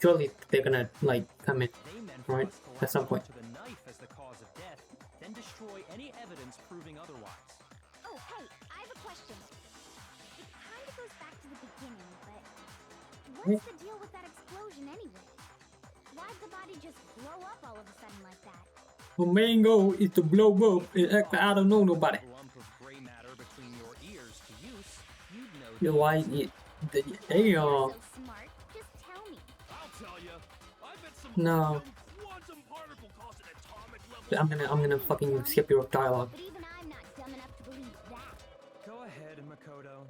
surely they're gonna like come in, They meant for right? us to At some latch point. onto the knife as the cause of death, then destroy any evidence proving otherwise. Oh, hey, I have a question. It kind of goes back to the beginning, but what's the deal with that explosion anyway? Why'd the body just blow up all of a sudden like that? The main goal is to blow up. I don't know nobody. Lump of gray matter between your ears to use, you'd know. You know why? Damn. So smart. Just tell me. I'll tell you. I bet some No. quantum particle caused an atomic level. I'm gonna fucking skip your dialogue. But even I'm not dumb enough to believe that. Go ahead, Makoto.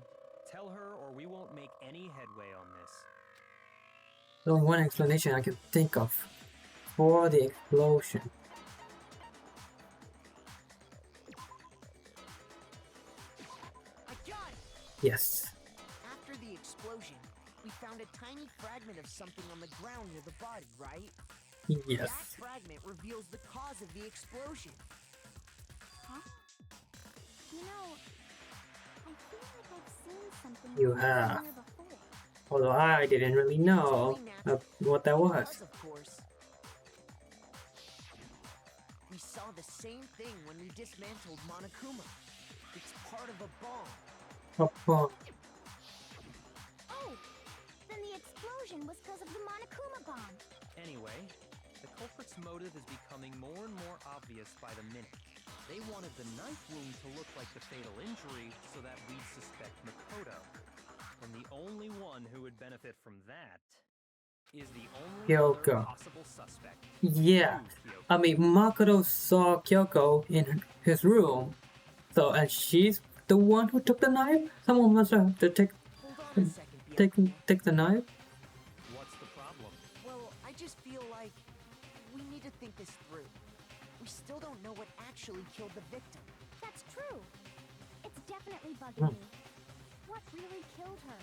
Tell her or we won't make any headway on this. The only one explanation I can think of for the explosion. I got it! Yes. After the explosion, we found a tiny fragment of something on the ground near the body, right? Yes. That fragment reveals the cause of the explosion. Huh? You know, I feel like I've seen something You like this have. somewhere before. Although I didn't really know what that was. Of course. We saw the same thing when we dismantled Monokuma. It's part of a bomb. Oh, oh. Oh, then the explosion was because of the Monokuma bomb. Anyway, the culprit's motive is becoming more and more obvious by the minute. They wanted the knife wound to look like the fatal injury so that we'd suspect Makoto. And the only one who would benefit from that is the only other Kyoko. possible suspect. Yeah. You, Kyoko. I mean, Makoto saw Kyoko in his room. So, and she's the one who took the knife? Someone must have to take Hold on a second, Bianca. take the knife? What's the problem? Well, I just feel like we need to think this through. We still don't know what actually killed the victim. That's true. It's definitely bugging me. What really killed her?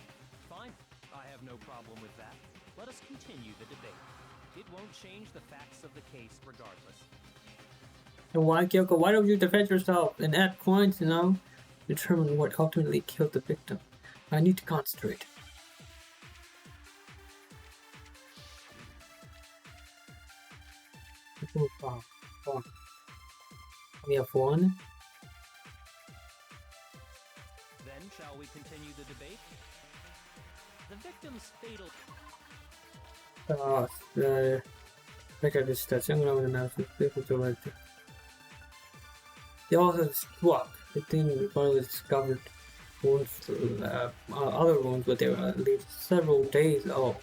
Fine, I have no problem with that. Let us continue the debate. It won't change the facts of the case regardless. And why, Kyoko? Why don't you defend yourself and add points, you know? Determine what ultimately killed the victim. I need to concentrate. We have one. Then shall we continue the debate? The victim's fatal... They also struck. The thing was discovered wounds, other wounds, but they were at least several days old.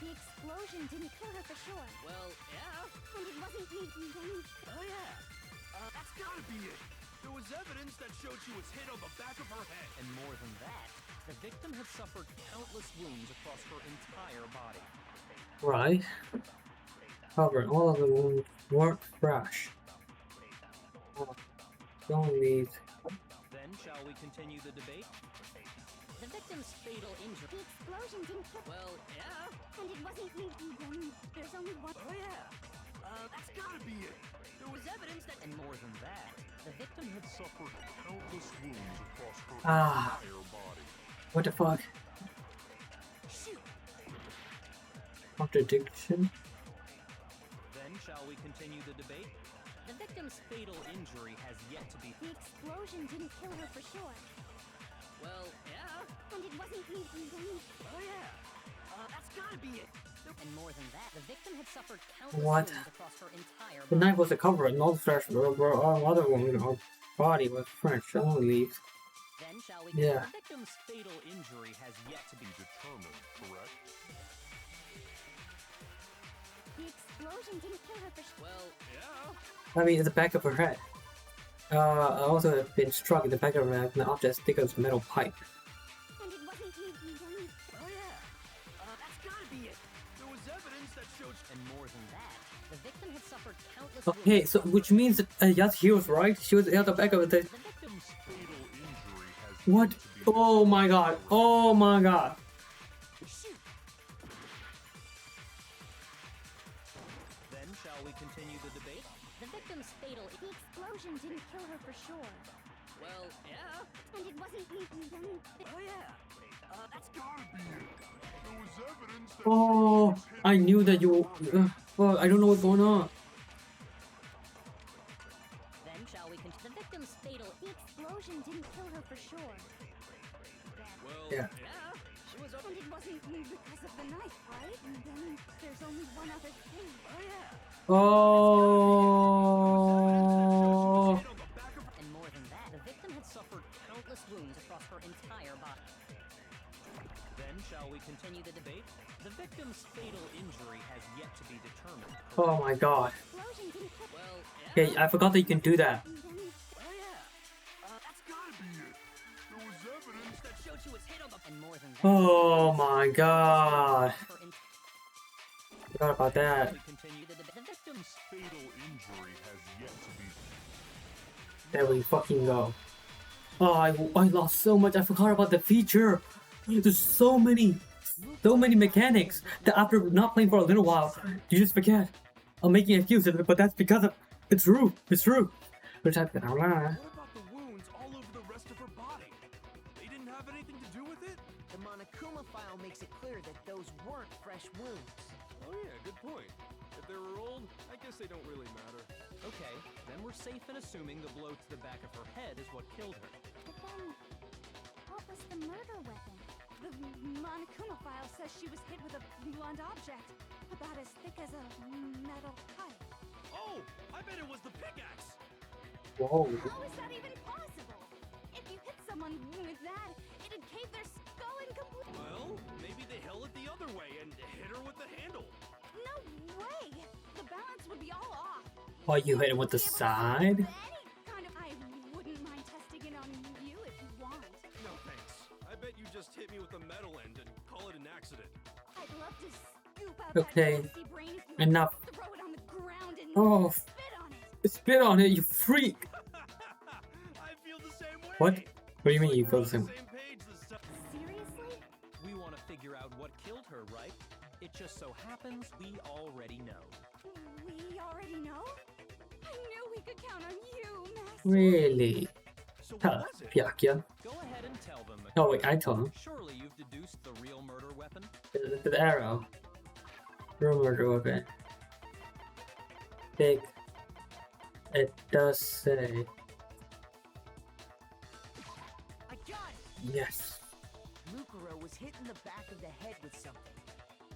The explosion didn't kill her for sure. Well, yeah. And it wasn't me. Oh yeah. That's gotta be it. There was evidence that showed she was hit on the back of her head. And more than that, the victim had suffered countless wounds across her entire body. Right. However, all of the wounds weren't fresh. Only Then shall we continue the debate? The victim's fatal injury. The explosion didn't kill her. Well, yeah. And it wasn't me, then there's only one. Oh yeah, that's gotta be it. There was evidence that. And more than that, the victim had suffered Countless wounds across her Ah. entire body. What the fuck? Shoot. Contradiction? Then shall we continue the debate? The victim's fatal injury has yet to be. The explosion didn't kill her for sure. Well, yeah. And it wasn't me, then. Oh yeah, that's gotta be it. And more than that, the victim had suffered countless What? wounds across her entire The body. knife was a cover, and all the flesh were all other woman. Her body was French only. Then shall we Yeah. The victim's fatal injury has yet to be Determined, correct? The explosion didn't kill her for sure. Well, yeah. I mean, in the back of her head. Also have been struck in the back of her head with an object thick as a metal pipe. And it wasn't me, then. Oh yeah, that's gotta be it. There was evidence that showed. And more than that, the victim had suffered countless Okay, wounds. so which means that yes, he was right. She was at the back of the. The victim's Fatal injury has What? yet to be Oh my god! Oh my god! Shoot. Then shall we continue the debate? The victim's fatal. The explosion didn't kill her for sure. Well, yeah. And it wasn't me, then. Oh yeah, that's gotta be it. There was evidence that Oh, she was hit I knew that you. Fuck! I don't know what's going on. Then shall we continue? The victim's fatal. The explosion didn't kill her for sure. Well, Yeah. She was up. And it wasn't me because of the knife, right? And then there's only one other thing. Oh yeah. Oh. Hit on the back of. And more than that, the victim had suffered countless wounds across her entire body. Then shall we continue the debate? The victim's fatal injury has yet to be determined. Oh my god. Explosion didn't kill. Well, yeah. Okay, I forgot that you can do that. And then Oh yeah. That's gotta be it. There was evidence That showed she was hit on the. And more than that, Oh my god. her Forgot about that. We continue the debate. The victim's fatal injury has yet to be. There we fucking go. Oh, I lost so much. I forgot about the feature. There's so many mechanics that after not playing for a little while, you just forget. I'm making excuses, but that's because of it's true. It's true. Which I What about the wounds all over the rest of her body? They didn't have anything to do with it? The Monokuma file makes it clear that those weren't fresh wounds. Oh yeah, good point. If they were old, I guess they don't really matter. Okay, then we're safe in assuming the blow to the back of her head is what killed her. But then, what was the murder weapon? The Monokuma file says she was hit with a blunt object, about as thick as a metal pipe. Oh, I bet it was the pickaxe. Whoa. How is that even possible? If you hit someone with that, it'd cave their skull in complete. Well, maybe they held it the other way and hit her with the handle. No way! The balance would be all off. Why you hit it with the side? Any kind of. I wouldn't mind testing it on you if you want. No thanks. I bet you just hit me with the metal end and call it an accident. I'd love to scoop out Okay, that nasty brain if you enough. throw it on the ground and Oh, spit on it. spit on it, you freak! I feel the same way. What? What do you mean you We're feel on the same? page this time. Seriously? We want to figure out what killed her, right? It just so happens we already know. We already know? I knew we could count on you, Master. Really? So what Huh, was it? Pyakia. Go ahead and tell them. Oh wait, I told him. Surely you've deduced the real murder weapon? The arrow. Murder weapon. Big. It does say. I got it! Yes. Mukuro was hit in the back of the head with something.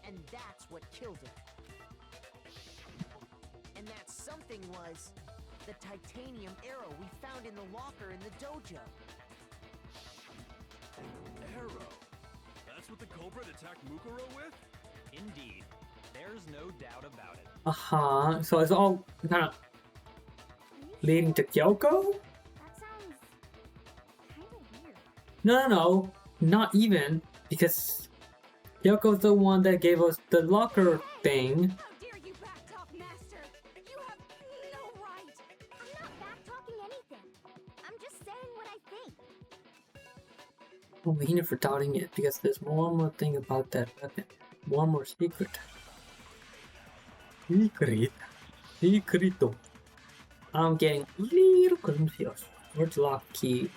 And that's what killed him. And that something was the titanium arrow we found in the locker in the dojo. Arrow. That's what the culprit attacked Mukuro with? Indeed. There's no doubt about it. Uh-huh. So it's all kind of leading to Kyoko? That sounds kind of weird. No. Not even. Because Kyoko's the one that gave us the locker thing. How dare you backtalk, Master? You have no right. I'm not back-talking anything. I'm just saying what I think. I'm waiting for doubting it because there's one more thing about that weapon. one more secret. Secreto. I'm getting a little confused. Where's lock key?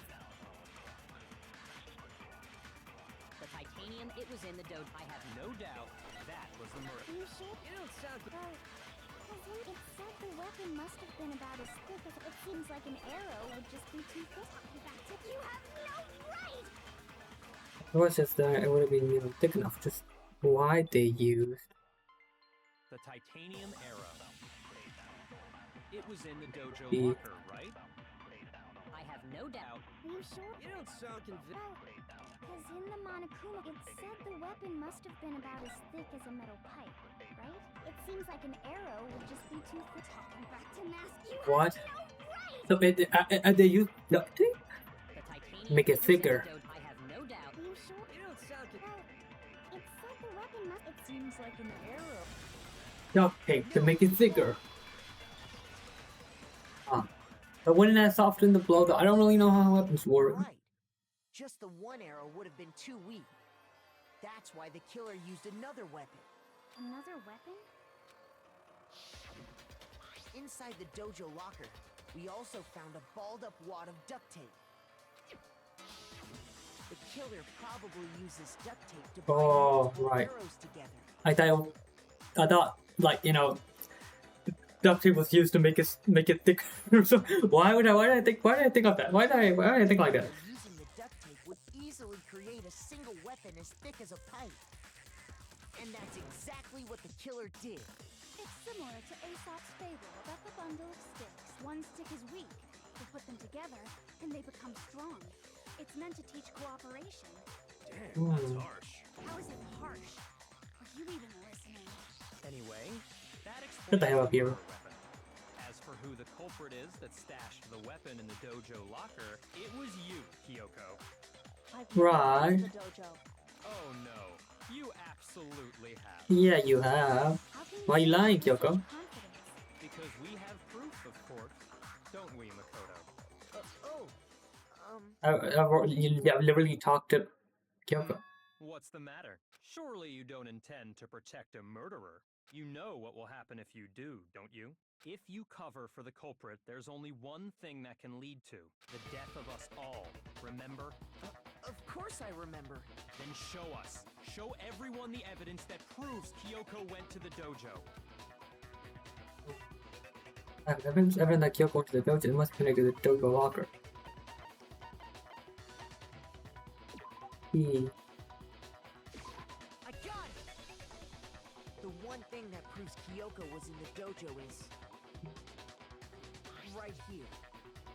The titanium, it was in the dojo. I have No doubt that was the murder. You sure? You don't sound It said the weapon must have been about as thick as it seems like an arrow would just be too thick. You have no right! It was just that it would have been thick enough. Just why they used. The titanium arrow. It was in the dojo The- locker, right? I have no doubt. Are you sure? You don't sound convinced. Because in the Monokuma, it said the weapon must have been about as thick as a metal pipe, right? It seems like an arrow would just be too thick. Talking back to mask, you What? have no right! So they use duct tape? The titanium, Make it was in the thicker. dojo. I have no doubt. Are you sure? You don't sound It said the weapon must. It seems like an arrow. Duct tape to make it thicker. But wouldn't that soften the blow? Though I don't really know how weapons work. Right. Just the one arrow would have been too weak. That's why the killer used another weapon. Another weapon? Inside the dojo locker, we also found a balled up wad of duct tape. The killer probably uses duct tape to bind Oh, multiple right. arrows together. I thought, like, duct tape was used to make it thicker. So why did I think of that? Why did I think like that? Using the duct tape would easily create a single weapon as thick as a pipe. And that's exactly what the killer did. It's similar to Aesop's fable about the bundle of sticks. One stick is weak. You put them together, and they become strong. It's meant to teach cooperation. Damn, that's harsh. How is it harsh? Are you even listening? Anyway, that explains What the hell up here? murder weapon. As for who the culprit is that stashed the weapon in the dojo locker, it was you, Kyoko. I've Right. never been to the dojo. Oh no, you absolutely have. Yeah, you have. How can Why are you say lying, that with Kyoko? such confidence? Because we have proof, of course. Don't we, Makoto? I've literally talked to Kyoko. What's the matter? Surely you don't intend to protect a murderer. You know what will happen if you do, don't you? If you cover for the culprit, there's only one thing that can lead to the death of us all. Remember? Of course I remember. Then show us. Show everyone the evidence that proves Kyoko went to the dojo. Evidence that Kyoko went to the dojo. It must be connected to the dojo locker. I got it! The one thing that proves Kyoko was in the dojo is... right here.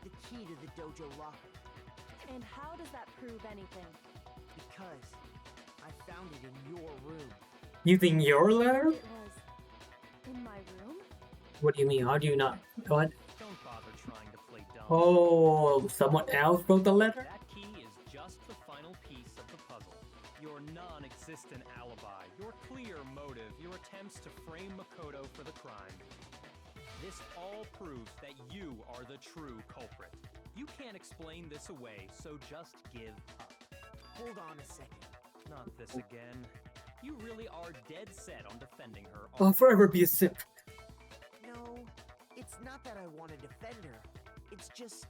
The key to the dojo locker. And how does that prove anything? Because I found it in your room. Using your letter? It was in my room? What do you mean? How do you not? What? Don't bother trying to play dumb. Oh, someone else wrote the letter? That key is just the final piece of the puzzle. Your non-existent alibi, your clear motive, your attempts to frame Makoto for the crime. This all proves that you are the true culprit. You can't explain this away, so just give up. Hold on a second. Not this again. You really are dead set on defending her. I'll aren't you? forever be a simp. No, it's not that I want to defend her. It's just...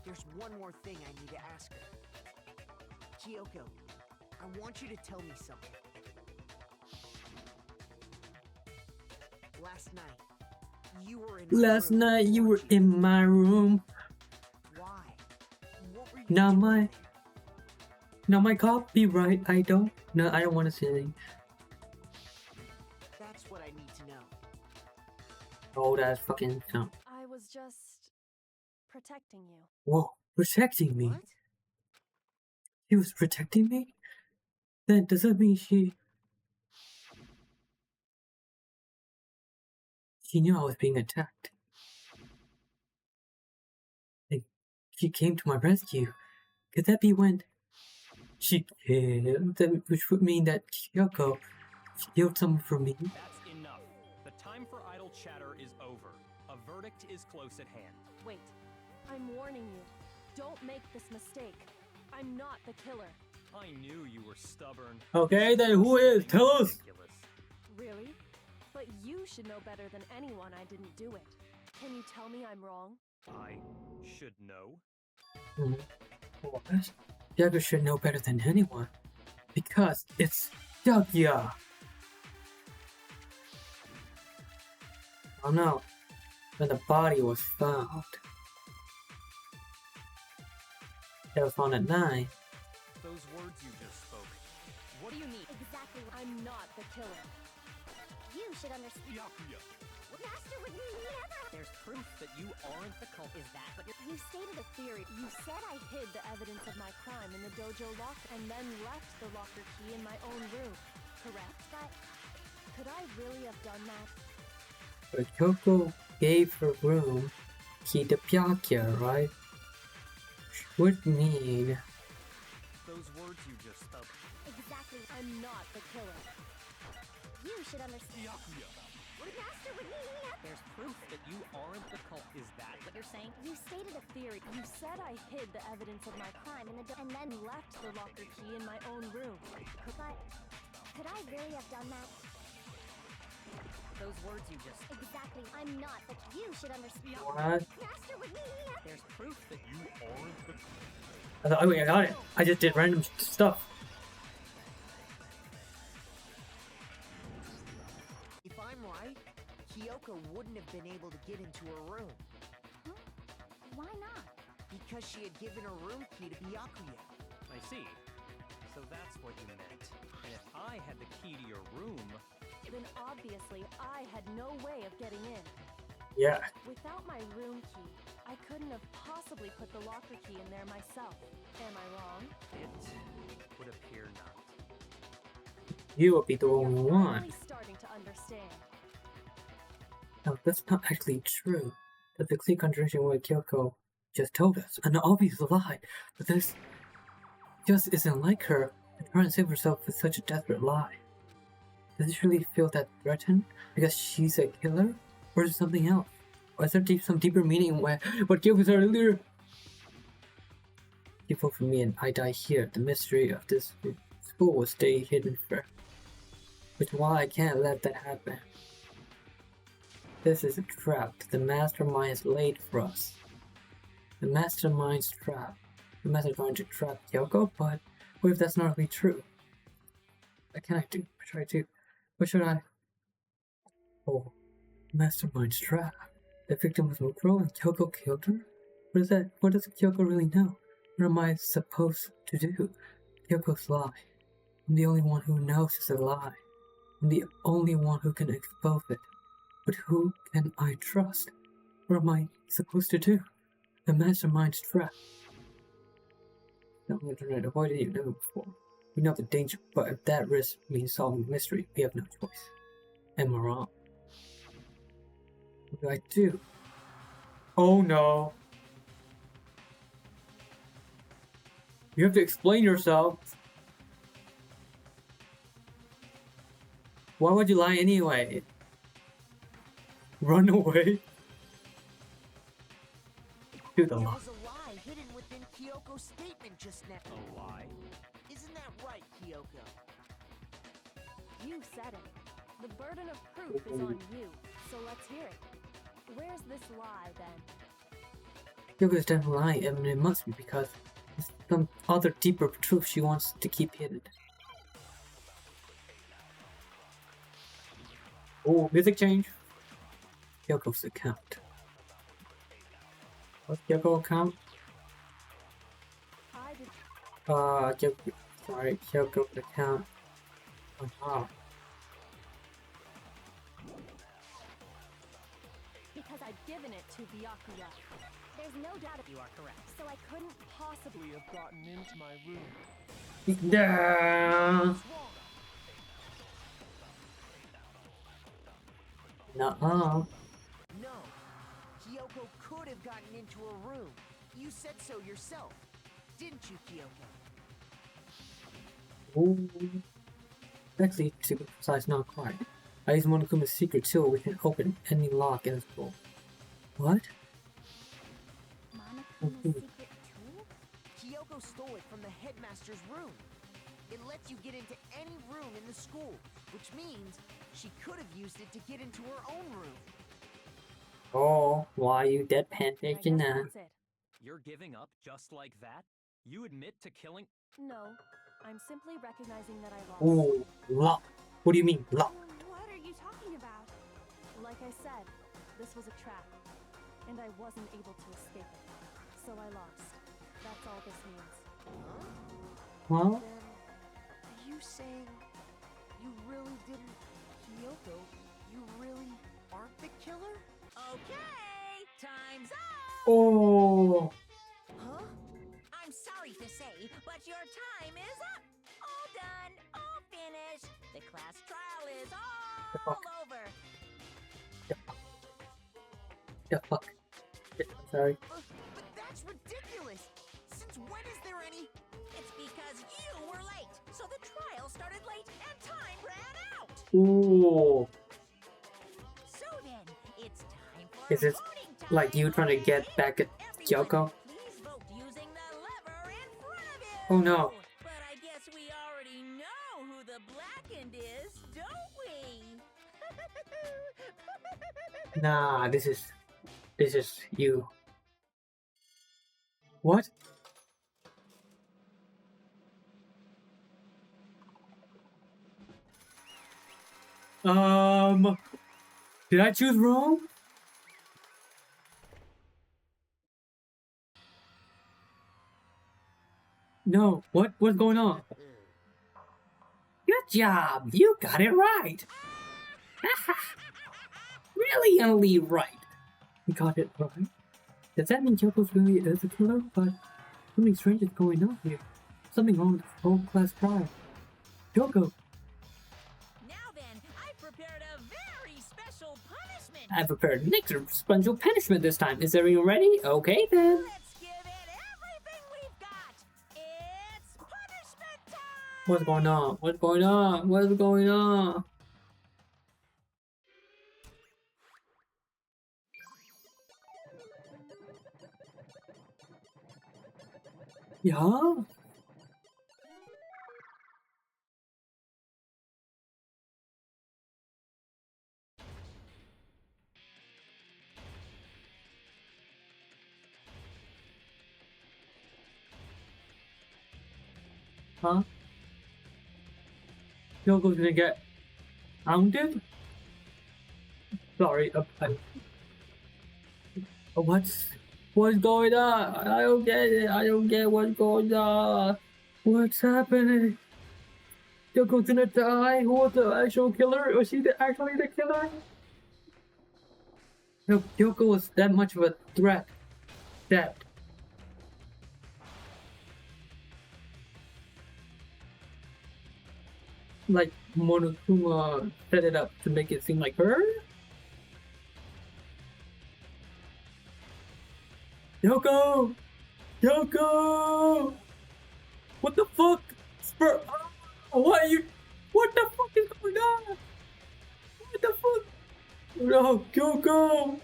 there's one more thing I need to ask her. Kyoko, I want you to tell me something. Last night, you were in my Last room, night you were weren't you? in my room. Why? What were you Now doing my there? copyright. I don't want to say anything. That's what I need to know. Oh, that's fucking no. I was just protecting you. Whoa, protecting me. What? She was protecting me? Then does that mean she knew I was being attacked? Like, she came to my rescue. Could that be when she killed them, which would mean that Kyoko killed someone for me? That's enough. The time for idle chatter is over. A verdict is close at hand. Wait, I'm warning you. Don't make this mistake. I'm not the killer. I knew you were stubborn. Okay, then who is? Tell us! Ridiculous. Really? But you should know better than anyone I didn't do it. Can you tell me I'm wrong? I should know. What? Yaga should know better than anyone. Because it's Yaga! Oh no. When the body was found. It was found at 9. Those words you just spoke. What do you mean? Exactly. I'm not the killer. You should understand. Byakuya. Master would never. There's proof that you aren't the cult. Is that what you're... You stated a theory. You said I hid the evidence of my crime in the dojo locker and then left the locker key in my own room. Correct? But could I really have done that? But Kyoko gave her room key to Byakuya, right? Which would mean... Those words you just spoke. Exactly. I'm not the killer. You should understand. Byakuya. Master would never. There's proof that you aren't the cult. Is that what you're saying? You stated a theory. You said I hid the evidence of my crime in the and then left the locker key in my own room. But could I really have done that? Those words you just... Exactly. I'm not. But you should understand. What? Master would never. There's proof that you aren't the cult. I thought, oh wait, I got it. I just did random stuff. If I'm right, Kyoko wouldn't have been able to get into her room. Huh? Why not? Because she had given her room key to Byakuya. I see. So that's what you meant. And if I had the key to your room... Then obviously I had no way of getting in. Yeah. Without my room key, I couldn't have possibly put the locker key in there myself. Am I wrong? It would appear not. You will be the You're only one. finally starting to understand. No, that's not actually true. That's a clear contradiction what Kyoko just told us. An obvious lie. But this just isn't like her to try and save herself with such a desperate lie. Does she really feel that threatened because she's a killer? Or is it something else? Or is there some deeper meaning where what Kyoko said earlier? You vote for me and I die here. The mystery of this school will stay hidden forever. Which is why I can't let that happen. This is a trap the mastermind has laid for us. The mastermind's trap. The master's trying to trap Kyoko, but what if that's not really true? What can I do? What should I do? What should I? Oh, mastermind's trap. The victim was Mukuro and Kyoko killed her? What is that? What does Kyoko really know? What am I supposed to do? Kyoko's lie. I'm the only one who knows it's a lie. I'm the only one who can expose it. But who can I trust? What am I supposed to do? The mastermind's trap. Now I'm going to avoid it never before. We know the danger, but if that risk means solving the mystery, we have no choice. Am I wrong? What do I do? Oh no. You have to explain yourself. Why would you lie anyway? Run away? Do the There lie. was a lie hidden within Kyoko's statement just now. A lie? Isn't that right, Kyoko? You said it. The burden of proof is on you, so let's hear it. Where's this lie, then? Kyoko's definitely lying, and it must be because there's some other deeper truth she wants to keep hidden. Oh, music change. Kyoko's account. What's Kyoko's account? I did. Kyoko, sorry, Kyoko's account. Aha. Because I'd given it to Byakuya. There's no doubt You are correct. so I couldn't possibly have gotten into my room. Yeah. Nuh-uh. No. Kyoko could have gotten into her room. You said so yourself. Didn't you, Kyoko? Ooh. Actually, to be precise, not quite. I use Monokuma's secret tool, we can open any lock in this bowl. What? Monokuma's secret tool? Kyoko stole it from the headmaster's room. It lets you get into any room in the school, which means she could have used it to get into her own room. Oh, why you deadpan I guess facing that? that's it. You're giving up just like that? You admit to killing? No, I'm simply recognizing that I lost. Oh, locked. What do you mean locked? What are you talking about? Like I said, this was a trap, and I wasn't able to escape it. So I lost. That's all this means. Huh? Then, are you saying you really didn't, Kyoko? You really aren't the killer? Okay, time's up! Oh, Huh? I'm sorry to say, but your time is up. All done, all finished. The class trial is all fuck? over. the fuck. Sorry. But that's ridiculous! Since when is there any... It's because you were late, so the trial started late and time ran out. Ooh. So then, it's time for Is it voting time. like you trying to get back at Everyone, Kyoko? please vote using the lever in front of you. Oh no. But I guess we already know who the blackened is, don't we? Nah, this is you. What? Did I choose wrong? No, what's going on? Good job, you got it right. Brilliantly right. You got it right. Does that mean Kyoko's really is a killer? But something strange is going on here. Something wrong with the whole class trial. Kyoko, Now then, I prepared a very special punishment. I prepared an extra special punishment this time. Is everyone ready? Okay then. Let's give it everything we've got. It's punishment time. What's going on? What's going on? What's going on? Yeah? Huh? Kyoko's gonna get hounded? Sorry, what's going on? I don't get it. I don't get what's going on. What's happening? Kyoko's gonna die? Who was the actual killer? Was she actually the killer? No, Kyoko was that much of a threat. That. Like, Monokuma set it up to make it seem like her? Kyoko! Kyoko! What the fuck? What are you? What the fuck is going on? What the fuck? No, Kyoko!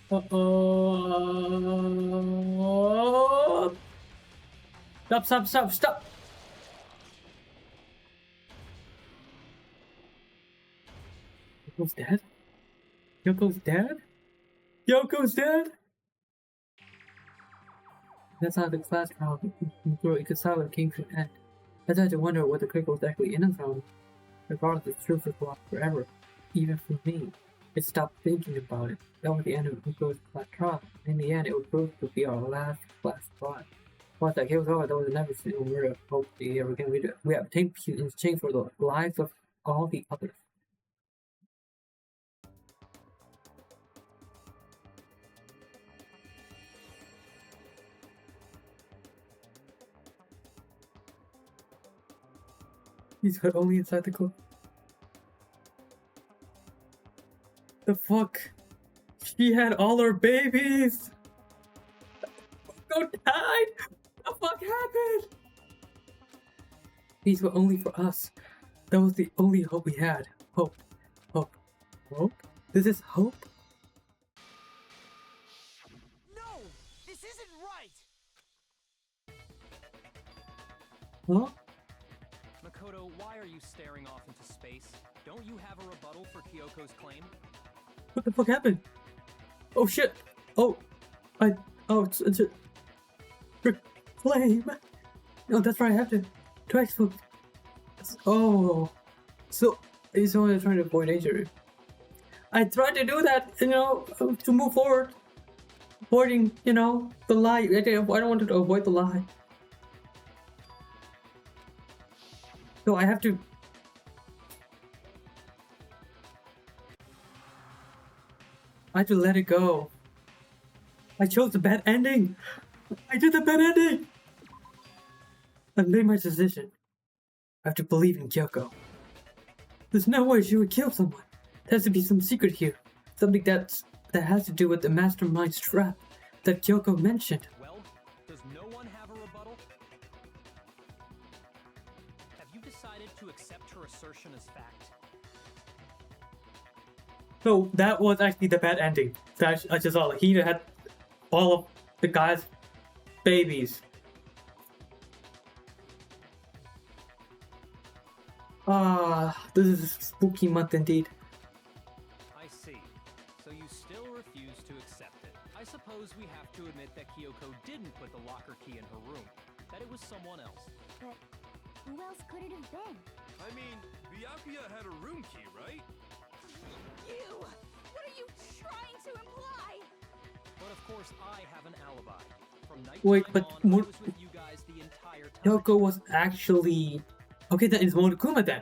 Uh-oh. Stop! Kyoko's dead? Kyoko's dead? Kyoko's dead? That's how the class trial Ikusawa came to an end. I started to wonder what the critic was actually in and on. Regardless, the truth was lost forever. Even for me. I stopped thinking about it. That was the end of Ikusawa's class trial. In the end, it was supposed to be our last class trial. Once that came over, there was never single murder of hope the ever again. We have taken in exchange for the lives of all the others. He's only inside the club. The fuck? She had all her babies! Go died! What the fuck happened? These were only for us. That was the only hope we had. Hope. This is hope? No! This isn't right! Huh? Makoto, why are you staring off into space? Don't you have a rebuttal for Kyoko's claim? What the fuck happened? Oh shit! Oh, it's a flame. No, that's right. I have to explode. Oh, so he's only trying to avoid injury. I tried to do that, you know, to move forward, avoiding, you know, the lie. I don't want to avoid the lie. So I have to. I have to let it go. I chose the bad ending. I did the bad ending. I made my decision. I have to believe in Kyoko. There's no way she would kill someone. There has to be some secret here. Something that has to do with the mastermind's trap that Kyoko mentioned. Well, does no one have a rebuttal? Have you decided to accept her assertion as fact? So that was actually the bad ending. That I just saw. Like, he had all of the guys' babies. This is a spooky month indeed. I see. So you still refuse to accept it. I suppose we have to admit that Kyoko didn't put the locker key in her room. That it was someone else. But who else could it have been? I mean, Byakuya had a room key, right? You! What are you trying to imply? But of course, I have an alibi. From night Wait, time but on, I was with you guys the entire time. Kyoko was actually... Okay, that is Monokuma then.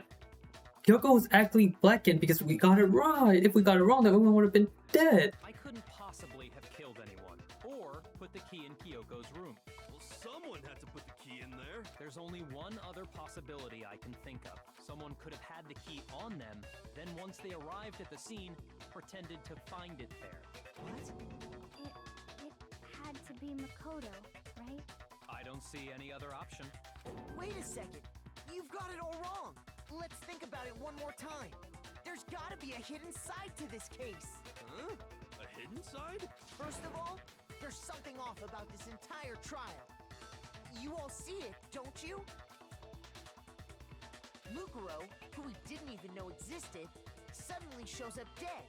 Kyoko was actually blackened because we got it right. If we got it wrong, then everyone would have been dead. I couldn't possibly have killed anyone, or put the key in Kyoko's room. Well, someone had to put the key in there. There's only one other possibility I can think of. Someone could have had the key on them, then once they arrived at the scene, pretended to find it there. What? It had to be Makoto, right? I don't see any other option. Wait a second. You've got it all wrong. Let's think about it one more time. There's gotta be a hidden side to this case. Huh? A hidden side? First of all, there's something off about this entire trial. You all see it, don't you? Mukuro, who we didn't even know existed, suddenly shows up dead.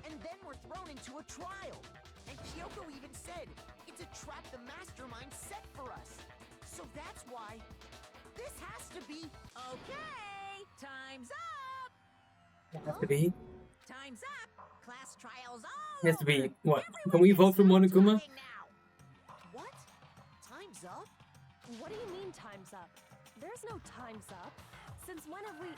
And then we're thrown into a trial. And Kyoko even said, it's a trap the mastermind set for us. So that's why this has to be... Okay, time's up! It has to be. Time's up! Class trials all It has to be. over. What? Everyone Can we can vote for stop Monokuma? talking now. What? Time's up? What do you mean time's up? There's no time's up. Since when have we...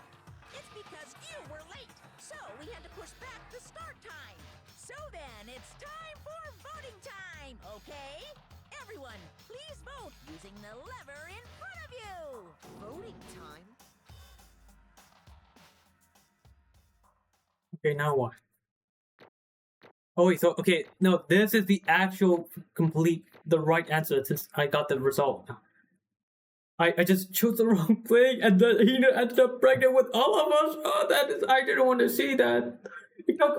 It's because you were late, so we had to push back the start time. So then, it's time for voting time, okay? Everyone, please vote using the lever in front of you. Voting time? Okay, now what? Oh wait, so okay, no, this is the actual the right answer since I got the result. I just chose the wrong thing and then Hina ended up pregnant with all of us. Oh, that is, I didn't want to see that.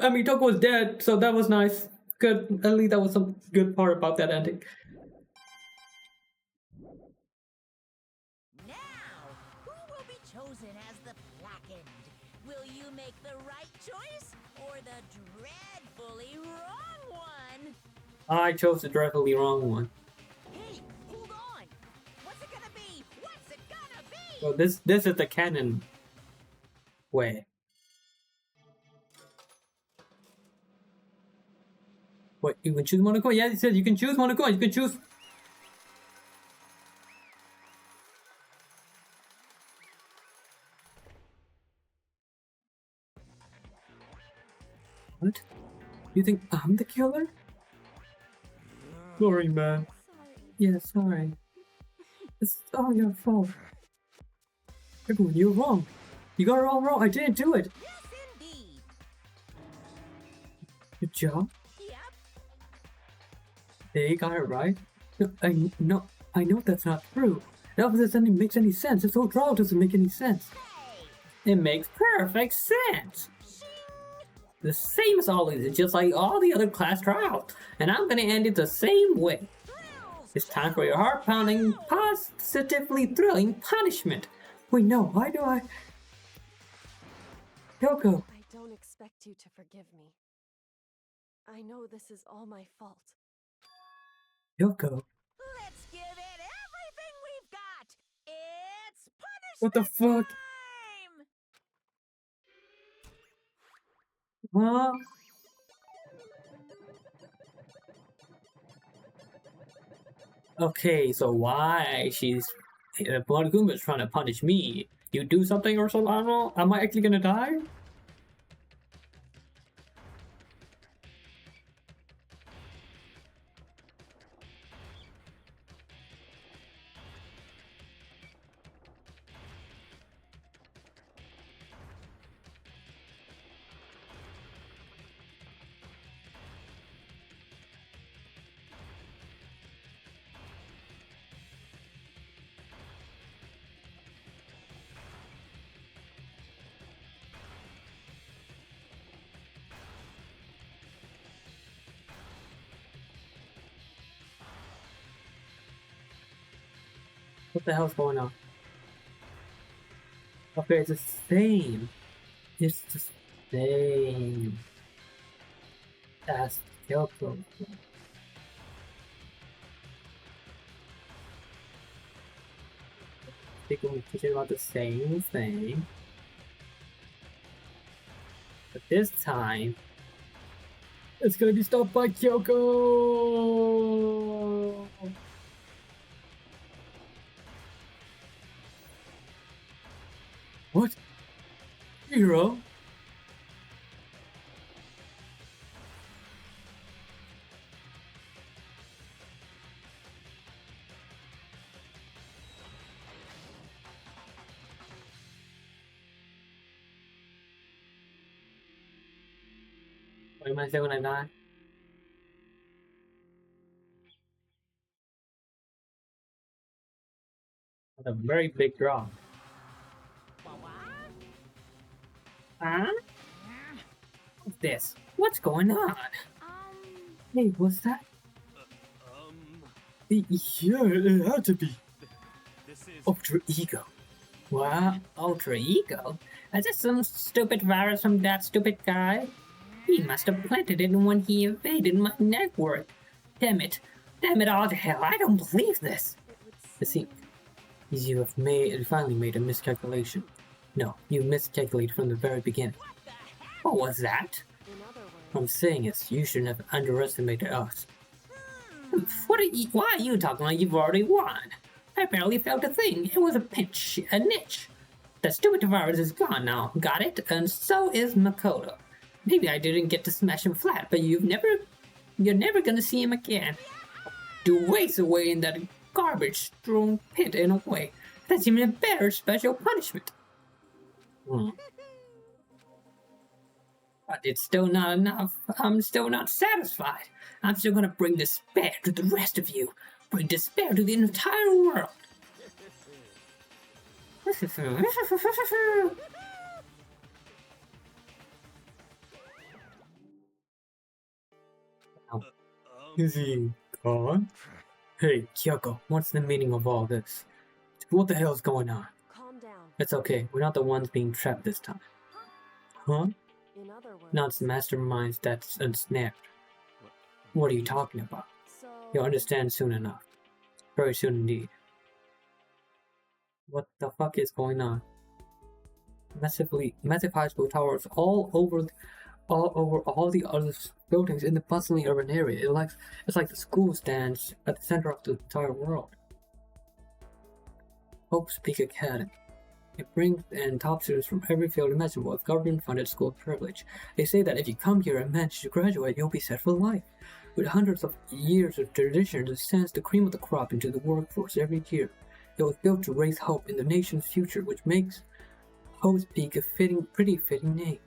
I mean, Toko was dead, so that was nice. Good, at least that was some good part about that ending. Now, who will be chosen as the blackened? Will you make the right choice or the dreadfully wrong one? I chose the dreadfully wrong one. Hey, hold on! What's it gonna be? What's it gonna be? So this is the canon way. What, you can choose Monaco? Yeah, it says you can choose Monaco. You can choose. What? You think I'm the killer? Sorry, man. Sorry. Yeah, sorry. It's all your fault. Everyone, you're wrong. You got it all wrong. I didn't do it. Yes, indeed. Good job. Yep. They got it right. No, I know that's not true. None of this ending makes any sense. This whole trial doesn't make any sense. Hey, It makes perfect sense. The same as always. It's just like all the other class trials. And I'm gonna end it the same way. thrills, It's time for your heart-pounding, positively thrilling punishment. Wait, no, why do I... Kyoko! I don't expect you to forgive me. I know this is all my fault. Kyoko! Let's give it everything we've got. It's punishment What the fuck? time! Huh? Okay, so why she's... Monokuma is trying to punish me. You do something or something? I don't know. Am I actually gonna die? What the hell's going on? Okay, it's the same. It's the same. That's Kyoko. I think we're teaching about the same thing. But this time, it's gonna be stopped by Kyoko! What? Hero? What am I saying when I die? That's a very big drop. Huh? What's this? What's going on? Hey, what's that? Yeah, it had to be. This is Ultra Ego. What? Ultra Ego? Is this some stupid virus from that stupid guy? He must have planted it when he invaded my network. Damn it. Damn it all to hell. I don't believe this. It seems you have finally made a miscalculation. No, you miscalculated from the very beginning. What was that? What I'm saying is, you shouldn't have underestimated us. Why are you talking like you've already won? I barely felt a thing. It was a pinch, a niche. The stupid virus is gone now, got it? And so is Makoto. Maybe I didn't get to smash him flat, but you're never gonna see him again. To waste away in that garbage-strewn pit in a way. That's even a better special punishment. But it's still not enough. I'm still not satisfied. I'm still gonna bring despair to the rest of you. Bring despair to the entire world. Is he gone? Hey, Kyoko, what's the meaning of all this? What the hell's going on? Calm down. It's okay, we're not the ones being trapped this time. Huh? In other words, Not the masterminds that's ensnared. What are you talking about? so You'll understand soon enough. Very soon indeed. What the fuck is going on? Massive high school towers all over all the other buildings in the bustling urban area. It's like the school stands at the center of the entire world. Hope's Peak Academy. It brings in top students from every field imaginable with government-funded school privilege. They say that if you come here and manage to graduate, you'll be set for life. With hundreds of years of tradition, it sends the cream of the crop into the workforce every year. It was built to raise hope in the nation's future, which makes Hope's Peak a pretty fitting name.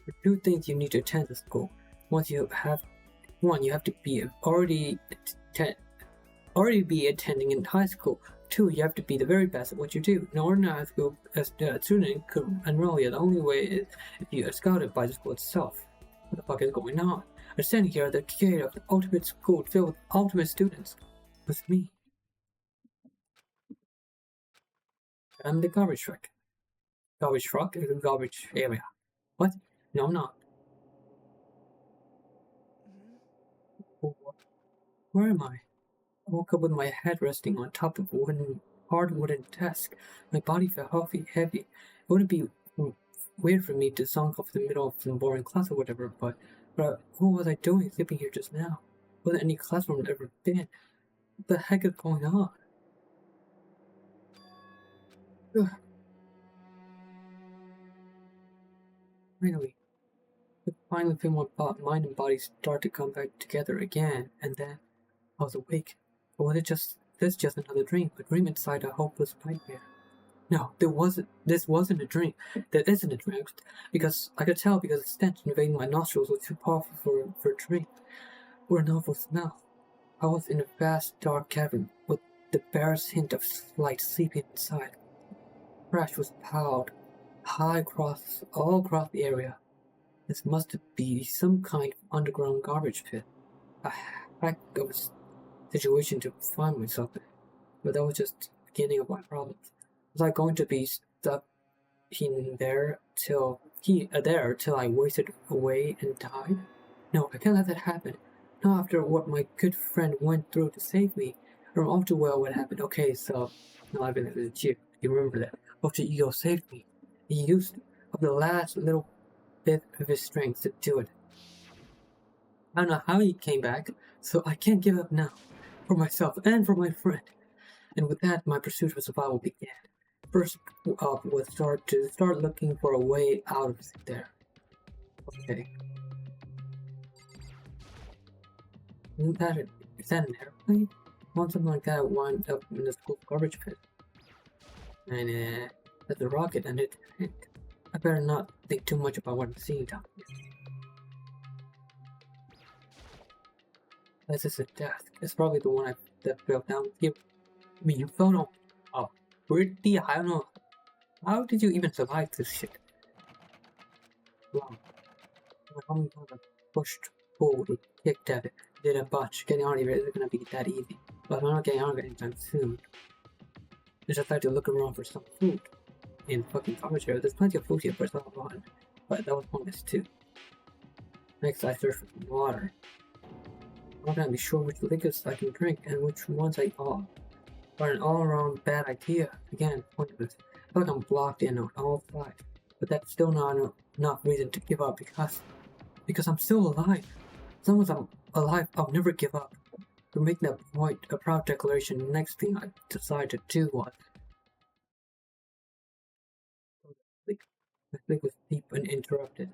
There are two things you need to attend the school. One, you have to be already be attending in high school. Two, you have to be the very best at what you do. In order high school, as a student could enroll you, the only way is if you are scouted by the school itself. What the fuck is going on? I'm standing here at the gate of the ultimate school filled with ultimate students. With me. I'm the garbage truck. Garbage truck is a garbage area. What? No, I'm not. Where am I? I woke up with my head resting on top of a hard wooden desk. My body felt heavy. It wouldn't be weird for me to zonk off in the middle of some boring class or whatever, but what was I doing sleeping here just now? Wasn't any classroom I'd ever been. What the heck is going on? Ugh. Finally feel my mind and body start to come back together again, and then I was awake. Or was it just another dream? A dream inside a hopeless nightmare. No, this wasn't a dream. That isn't a dream. Because I could tell because the stench invading my nostrils was too powerful for a dream. Or a novel smell. I was in a vast dark cavern with the barest hint of light seeping inside. Trash was piled high all across the area. This must be some kind of underground garbage pit. A heck of a situation to find myself in. But that was just the beginning of my problems. Was I going to be stuck in there till I wasted away and died? No, I can't let that happen. Not after what my good friend went through to save me. I remember all too well what happened. Okay, so now I've been a chief. You remember that? After Ego saved me, he used up the last little bit of his strength to do it. I don't know how he came back, so I can't give up now. For myself and for my friend. And with that, my pursuit of survival began. First up was start looking for a way out of there. Okay. Is that an airplane? Want something like that wound up in the school garbage pit. And that's a rocket under the tank. I better not think too much about what I'm seeing down here. This is a desk. It's probably the one that fell down here. I mean, you fell down. Oh, pretty. I don't know. How did you even survive this shit? Wow. I'm gonna pushed, pulled, kicked at it. Did a bunch. Getting out of here isn't gonna be that easy. But I'm not getting out of it anytime soon. I just like to look around for some food. In fucking garbage area. There's plenty of food here, but it's not a lot. But that was pointless too. Next, I search for some water. I'm not gonna be sure which liquids I can drink and which ones I ought. But an all-around bad idea. Again, pointless. I feel like I'm blocked in on all sides. But that's still not enough reason to give up because I'm still alive. As long as I'm alive, I'll never give up. To make that point a proud declaration, the next thing I decided to do was my sleep was deep and interrupted.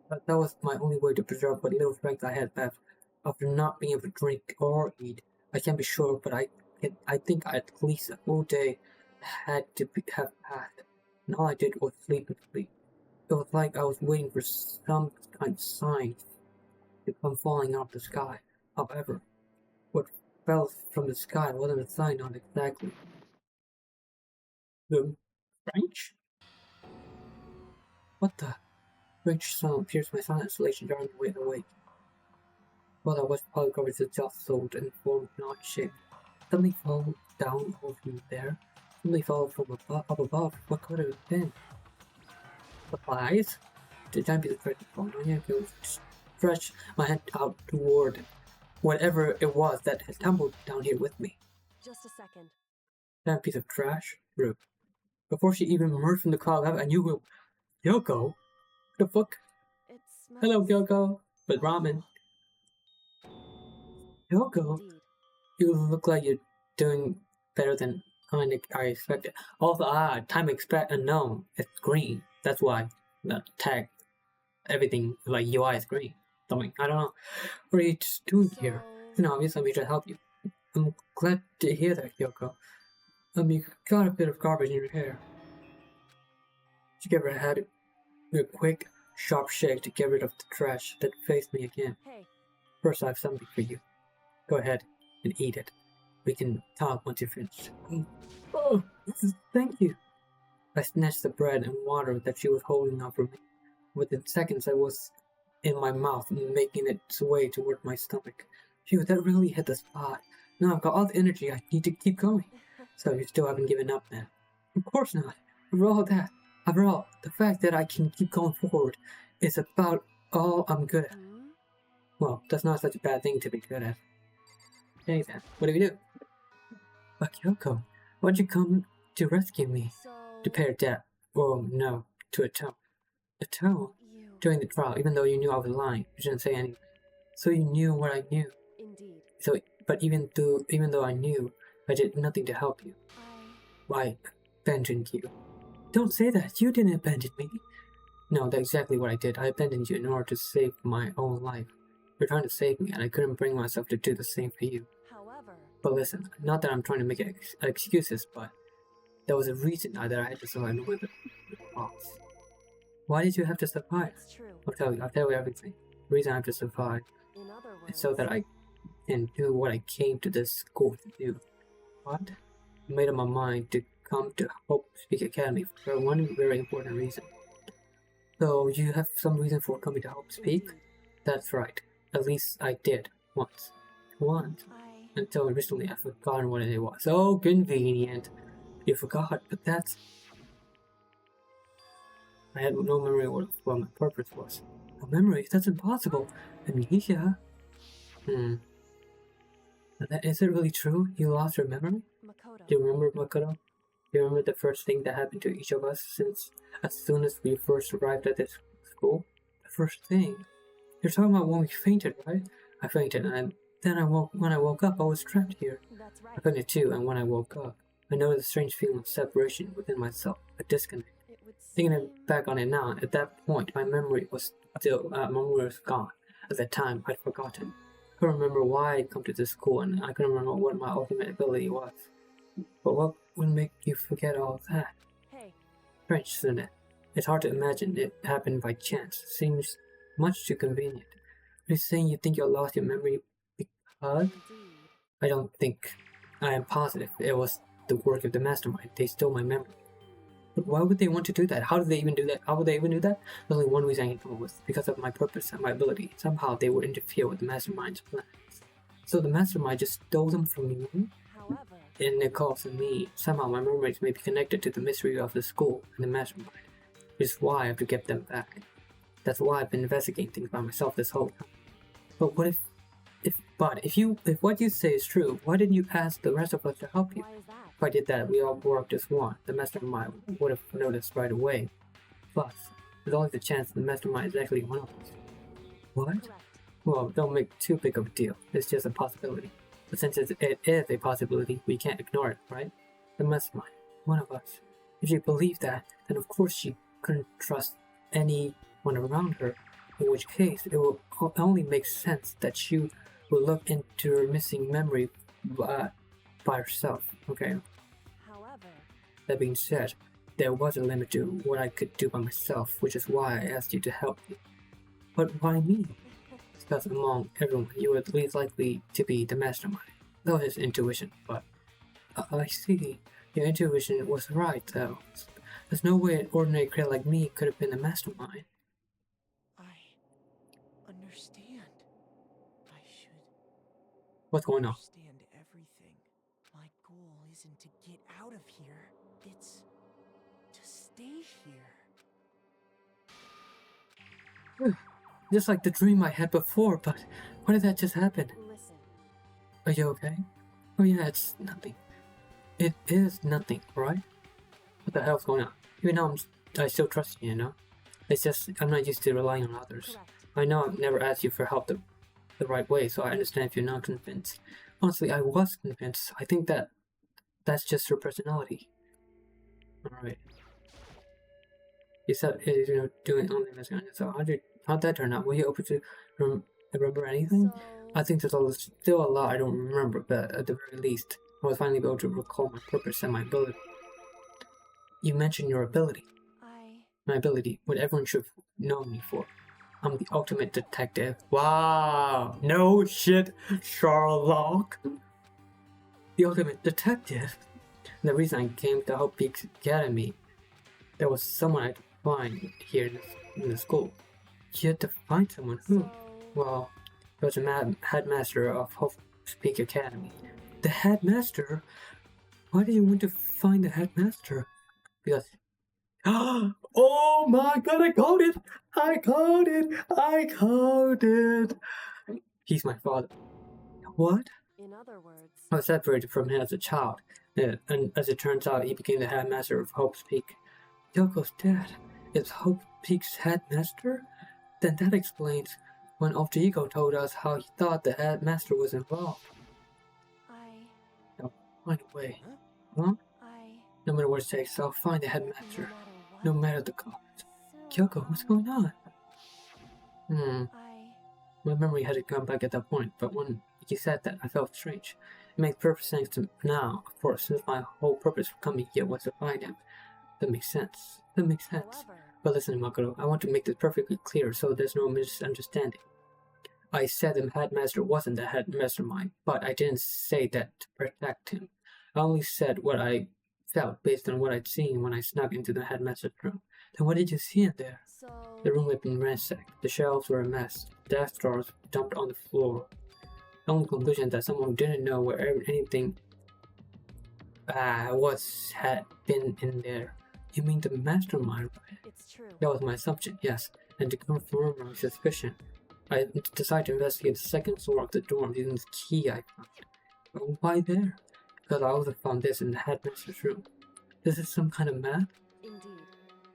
But that was my only way to preserve what little strength I had left after not being able to drink or eat. I can't be sure, but I think at least a full day had to have passed, and all I did was sleep and sleep. It was like I was waiting for some kind of sign to come falling out of the sky. However, what fell from the sky wasn't a sign on exactly. French? What the? Strange sound pierced my silent isolation, jarring me awake. While I was probably covered with jostled and formed not shape. Something fell down over there. Something fell from up above. What could it have been? Supplies? The giant piece of bread falling on you. Stretch my hand out toward whatever it was that had tumbled down here with me. Just a second. That piece of trash? Rude. Before she even emerged from the cloud, I knew who. Yoko? The fuck? It smells. Hello, Yoko. With ramen. Yoko? Indeed. You look like you're doing better than I expected. Also, time expect unknown. It's green. That's why the tag, everything like UI is green. Something I don't know. What are you just doing here? It's obvious. I'm here to help you. I'm glad to hear that, Yoko. You got a bit of garbage in your hair. She gave her head a quick, sharp shake to get rid of the trash that faced me again. Hey. First, I have something for you. Go ahead and eat it. We can talk once you're finished. Oh, thank you. I snatched the bread and water that she was holding out for me. Within seconds, I was in my mouth, making its way toward my stomach. Phew, that really hit the spot. Now I've got all the energy I need to keep going. So you still haven't given up, man? Of course not. After all, the fact that I can keep going forward is about all I'm good at. Well, that's not such a bad thing to be good at. Hey then, what do we do? But Kyoko, why'd you come to rescue me? So To pay a debt. Oh no, to atone. Atone? you During the trial, even though you knew I was lying, you didn't say anything. So you knew what I knew. indeed. So, but even though I knew, I did nothing to help you. I abandoned you. Don't say that. You didn't abandon me. No, that's exactly what I did. I abandoned you in order to save my own life. You're trying to save me, and I couldn't bring myself to do the same for you. However, But listen, not that I'm trying to make excuses, but there was a reason that I had to survive with the boss. Why did you have to survive? it's true. I'll tell you everything. The reason I have to survive In other is words, so that I can do what I came to this school to do. What? I made up my mind to come to Hope Speak Academy for one very important reason. So you have some reason for coming to Hope Speak? indeed, That's right. At least I did. Once. Until recently I've forgotten what it was. So convenient. You forgot, but that's... I had no memory of what my purpose was. No memory? That's impossible. Amnesia? Is it really true? You lost your memory? Makoto. Do you remember, Makoto? Do you remember the first thing that happened to each of us as soon as we first arrived at this school? The first thing? You're talking about when we fainted, right? I fainted, and when I woke up, I was trapped here. That's right. I fainted too, and when I woke up, I noticed a strange feeling of separation within myself, a disconnect. It would Thinking seem back on it now, at that point, my memory was gone. At that time, I'd forgotten. I couldn't remember why I'd come to this school, and I couldn't remember what my ultimate ability was. But what would make you forget all of that? Hey, Strange, isn't it? It's hard to imagine it happened by chance. Seems much too convenient. You're saying you think you lost your memory because? indeed. I don't think. I am positive it was the work of the mastermind. They stole my memory. But why would they want to do that? How did they even do that? How would they even do that? There's only one reason I can come up with. Because of my purpose and my ability. Somehow they would interfere with the mastermind's plans. So the mastermind just stole them from me? However, And it calls on me. Somehow my memories may be connected to the mystery of the school and the mastermind. Which is why I have to get them back. That's why I've been investigating things by myself this whole time. But what if what you say is true, why didn't you ask the rest of us to help you? why is that? If I did that, we all worked as one. The mastermind would have noticed right away. Plus, there's always a chance the mastermind is actually one of us. What? Correct. Well, don't make too big of a deal. It's just a possibility. But since it is a possibility, we can't ignore it, right? The mastermind, one of us. If she believed that, then of course she couldn't trust anyone around her. In which case, it will only make sense that she will look into her missing memory by herself. Okay. However, That being said, there was a limit to what I could do by myself, which is why I asked you to help me. But why me? Because among everyone, you were the least likely to be the mastermind. That was his intuition, but I see. Your intuition was right, though. There's no way an ordinary creature like me could have been the mastermind. I understand. I should What's going on? understand everything. My goal isn't to get out of here. It's to stay here. Just like the dream I had before, but why did that just happen? listen. Are you okay? Oh yeah, it's nothing. It is nothing, right? What the hell's going on? Even though I still trust you, you know? It's just, I'm not used to relying on others. Correct. I know I've never asked you for help the right way, so I understand if you're not convinced. Honestly, I was convinced. I think that's just her personality. Alright. You said you're doing only this kind of so how'd that turn out? Were you open to remember anything? So, I think there's still a lot I don't remember, but at the very least, I was finally able to recall my purpose and my ability. You mentioned your ability. My ability, what everyone should know me for. I'm the ultimate detective. Wow! No shit, Sherlock! The ultimate detective! And the reason I came to Hope Peak Academy, there was someone I'd find here in the school. You had to find someone who? So, Well, it was a headmaster of Hope Peak Academy. The headmaster? Why do you want to find the headmaster? Because... Oh my god, I called it! I called it! I called it! He's my father. What? in other words, I was separated from him as a child, and as it turns out, he became the headmaster of Hope's Peak. Yoko's dad is Hope Peak's headmaster? Then that explains when Alter Ego told us how he thought the headmaster was involved. I'll find a way. Huh? No matter what it takes, I'll find the headmaster. No matter the cost. Kyoko, what's going on? My memory hadn't come back at that point, but when he said that, I felt strange. It makes perfect sense to now, of course, since my whole purpose for coming here was to find him. That makes sense. That makes sense. But listen, Makoto, I want to make this perfectly clear so there's no misunderstanding. I said the headmaster wasn't the head mastermind, but I didn't say that to protect him. I only said what I felt based on what I'd seen when I snuck into the headmaster's room. Then what did you see in there? The room had been ransacked. The shelves were a mess. Desk drawers dumped on the floor. The only conclusion that someone who didn't know where anything had been in there. You mean the mastermind, right? it's true. That was my assumption, yes. And to confirm my suspicion, I decided to investigate the second floor of the dorm using the key I found. But why there? Because I also found this in the headmaster's room. This is some kind of map? Indeed.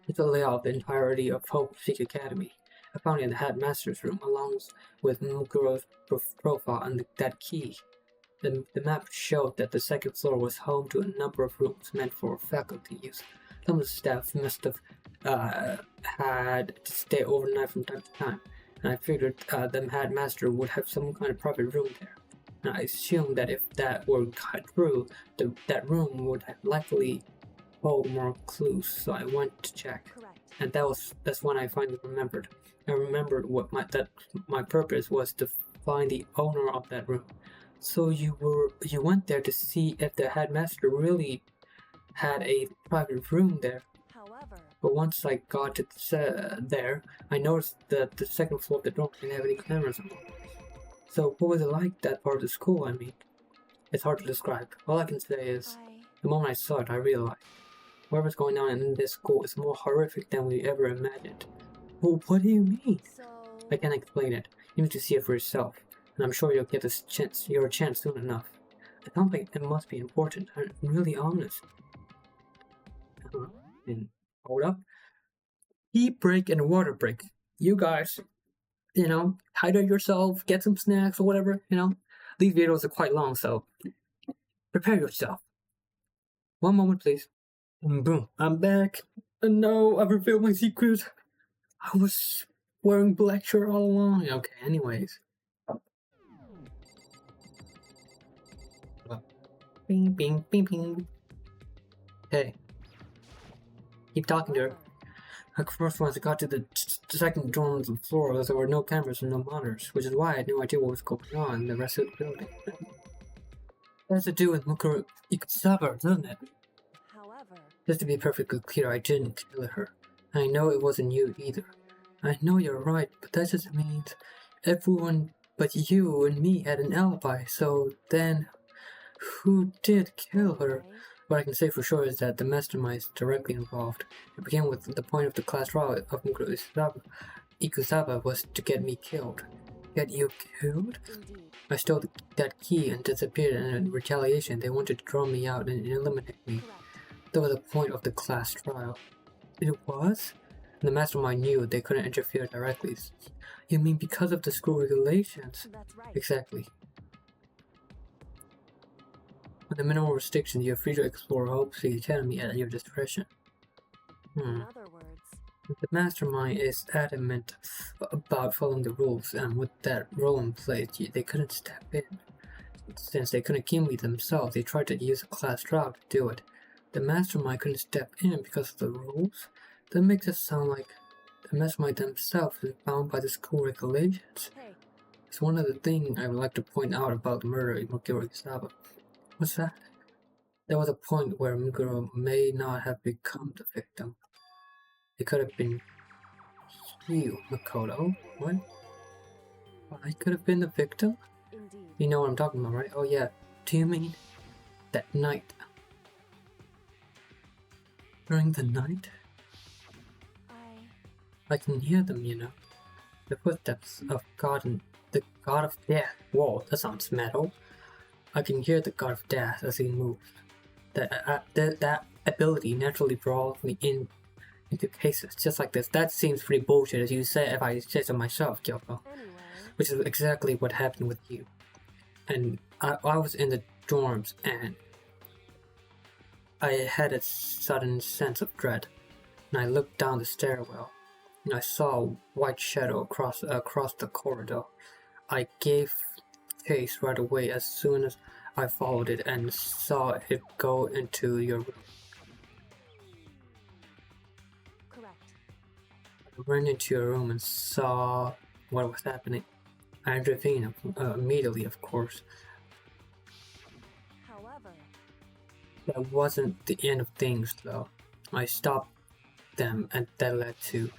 It's a layout of the entirety of Hope Peak Academy. I found it in the headmaster's room, along with Mukuro's profile and that key. The map showed that the second floor was home to a number of rooms meant for faculty use. Some of the staff must have had to stay overnight from time to time, and I figured the headmaster would have some kind of private room there. And I assumed that if that were true, that room would have likely hold more clues, so I went to check. Correct. And that's when I finally remembered. I remembered that my purpose was to find the owner of that room. So you went there to see if the headmaster really had a private room there. However, But once I got to there, I noticed that the second floor of the dorm didn't have any cameras on. So what was it like, that part of the school, I mean? It's hard to describe. All I can say is, the moment I saw it, I realized whatever's going on in this school is more horrific than we ever imagined. Well, what do you mean? so I can't explain it. You need to see it for yourself, and I'm sure you'll get your chance soon enough. It sounds like it must be important. I'm really honest. And hold up. Heat break and water break. You guys, hydrate yourself, get some snacks or whatever, These videos are quite long, so prepare yourself. One moment, please. And boom, I'm back. And no, I've revealed my secret. I was wearing black shirt all along. Okay, anyways. Bing, bing, bing, bing. Hey. Keep talking to her. At first, once I got to the second dorm on the floor, there were no cameras and no monitors, which is why I had no idea what was going on in the rest of the building. That has to do with Mukuro Ikusawa, doesn't it? however, Just to be perfectly clear, I didn't kill her. I know it wasn't you either. I know you're right, but that just means everyone but you and me had an alibi, so then who did kill her? What I can say for sure is that the mastermind is directly involved. It began with the point of the class trial of Mukuro Ikusawa was to get me killed. Get you killed? indeed. I stole that key and disappeared, and in retaliation they wanted to draw me out and eliminate me. Correct. That was the point of the class trial. It was? And the mastermind knew they couldn't interfere directly. You mean because of the school regulations? That's right. Exactly. With the minimal restrictions, you're free to explore Hope Peak Academy at your discretion. In other words, The mastermind is adamant about following the rules, and with that rule in place, they couldn't step in. Since they couldn't kill me themselves, they tried to use a class trial to do it. The mastermind couldn't step in because of the rules? That makes it sound like the mastermind themselves is bound by the school regulations. hey, It's one other thing I would like to point out about the murder of Mukuro Ikusawa. What's that? There was a point where Mukuro may not have become the victim. It could have been You, Makoto. What? I could have been the victim? Indeed. You know what I'm talking about, right? Oh yeah. Do you mean that night? During the night? I can hear them, you know. The footsteps of God and the God of Death. Whoa, that sounds metal. I can hear the God of Death as he moves. That ability naturally draws me into cases just like this. That seems pretty bullshit, as you say, if I say so myself, Kyoko. Anyway. Which is exactly what happened with you. And I was in the dorms and I had a sudden sense of dread. And I looked down the stairwell and I saw a white shadow across the corridor. I gave chase right away as soon as I followed it and saw it go into your room. Correct. I ran into your room and saw what was happening. I intervened immediately, of course. However, That wasn't the end of things, though. I stopped them, and that led to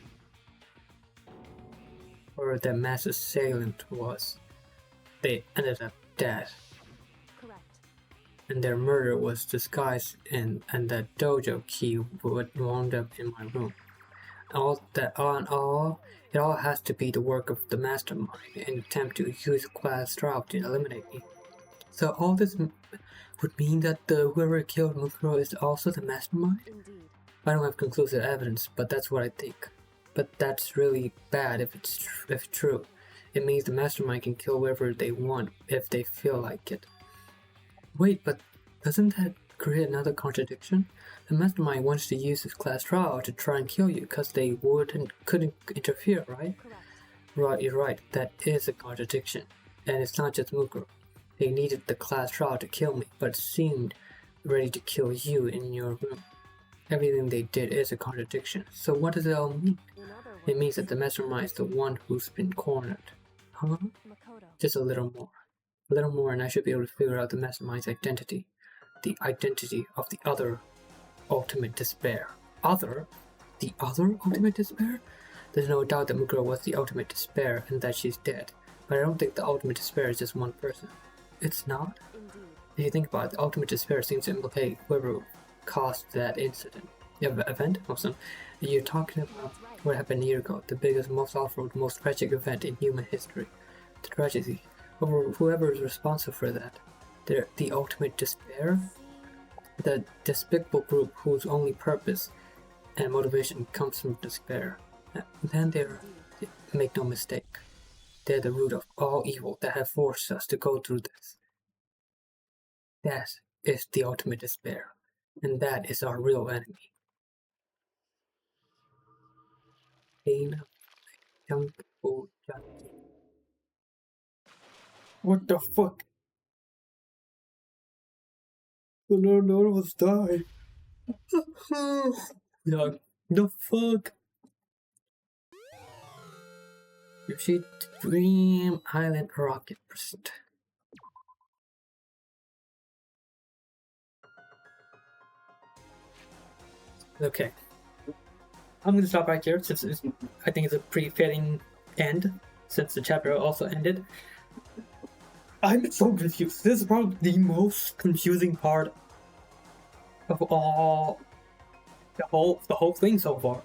where the mass assailant was. They ended up dead, correct. and their murder was disguised and the dojo key would wound up in my room. It all has to be the work of the mastermind in an attempt to use class trial to eliminate me. So all this would mean that whoever killed Mukuro is also the mastermind? Indeed. I don't have conclusive evidence, but that's what I think. But that's really bad if it's true. It means the mastermind can kill whoever they want if they feel like it. Wait, but doesn't that create another contradiction? The mastermind wants to use this class trial to try and kill you because they couldn't interfere, right? Correct. Right, you're right. That is a contradiction. And it's not just Mukuro. They needed the class trial to kill me, but seemed ready to kill you in your room. Everything they did is a contradiction. So what does it all mean? In other words, It means that the mastermind is the one who's been cornered. Huh? Makoto. Just a little more. A little more and I should be able to figure out the mastermind's identity. The identity of the other ultimate despair. The other ultimate despair? There's no doubt that Mukuro was the ultimate despair and that she's dead. But I don't think the ultimate despair is just one person. It's not? Indeed. If you think about it, the ultimate despair seems to implicate whoever caused that incident. Event? Awesome. You're talking about what happened a year ago, the biggest, most awful, most tragic event in human history. The tragedy over whoever is responsible for that. The ultimate despair? The despicable group whose only purpose and motivation comes from despair. Then make no mistake, they're the root of all evil that have forced us to go through this. That is the ultimate despair, and that is our real enemy. What the fuck? No one was dying. Yeah, the fuck? Yoshi Dream Island Rocket Burst. Okay. I'm gonna stop right here since I think it's a pretty fitting end since the chapter also ended. I'm so confused. This is probably the most confusing part of all the whole thing so far.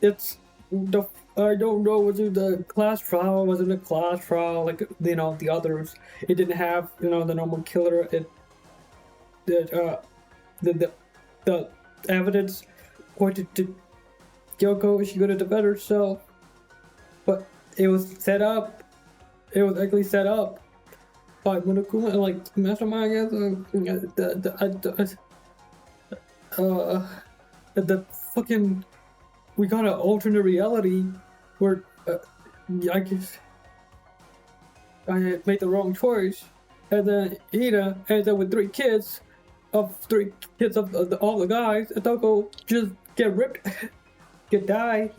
It's the I don't know, was it the class trial, was it a class trial like the others? It didn't have the normal killer. The evidence pointed to Kyoko. She could have defended herself, but it was set up. It was actually set up by Monokuma and like Mastermind. The fucking we got an alternate reality where I guess I made the wrong choice, and then Ida ended up with three kids of all the guys. And Toko just get ripped, she died.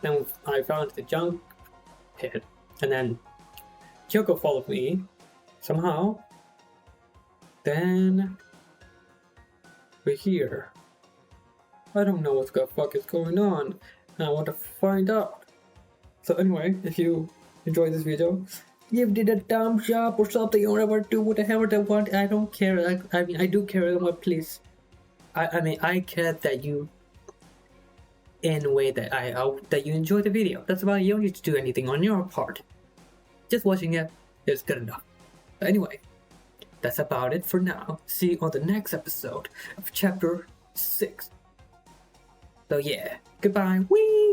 Then I found the junk pit, and then Kyoko followed me somehow. Then we're here. I don't know what the fuck is going on. I want to find out. So anyway, if you enjoyed this video, give it a thumbs up or something, or whatever, do whatever they want. I don't care. I mean, I do care, but please. I mean, I care that you, in a way that that you enjoy the video. That's about it. You don't need to do anything on your part. Just watching it is good enough. But anyway, that's about it for now. See you on the next episode of Chapter 6. So yeah, goodbye. Whee!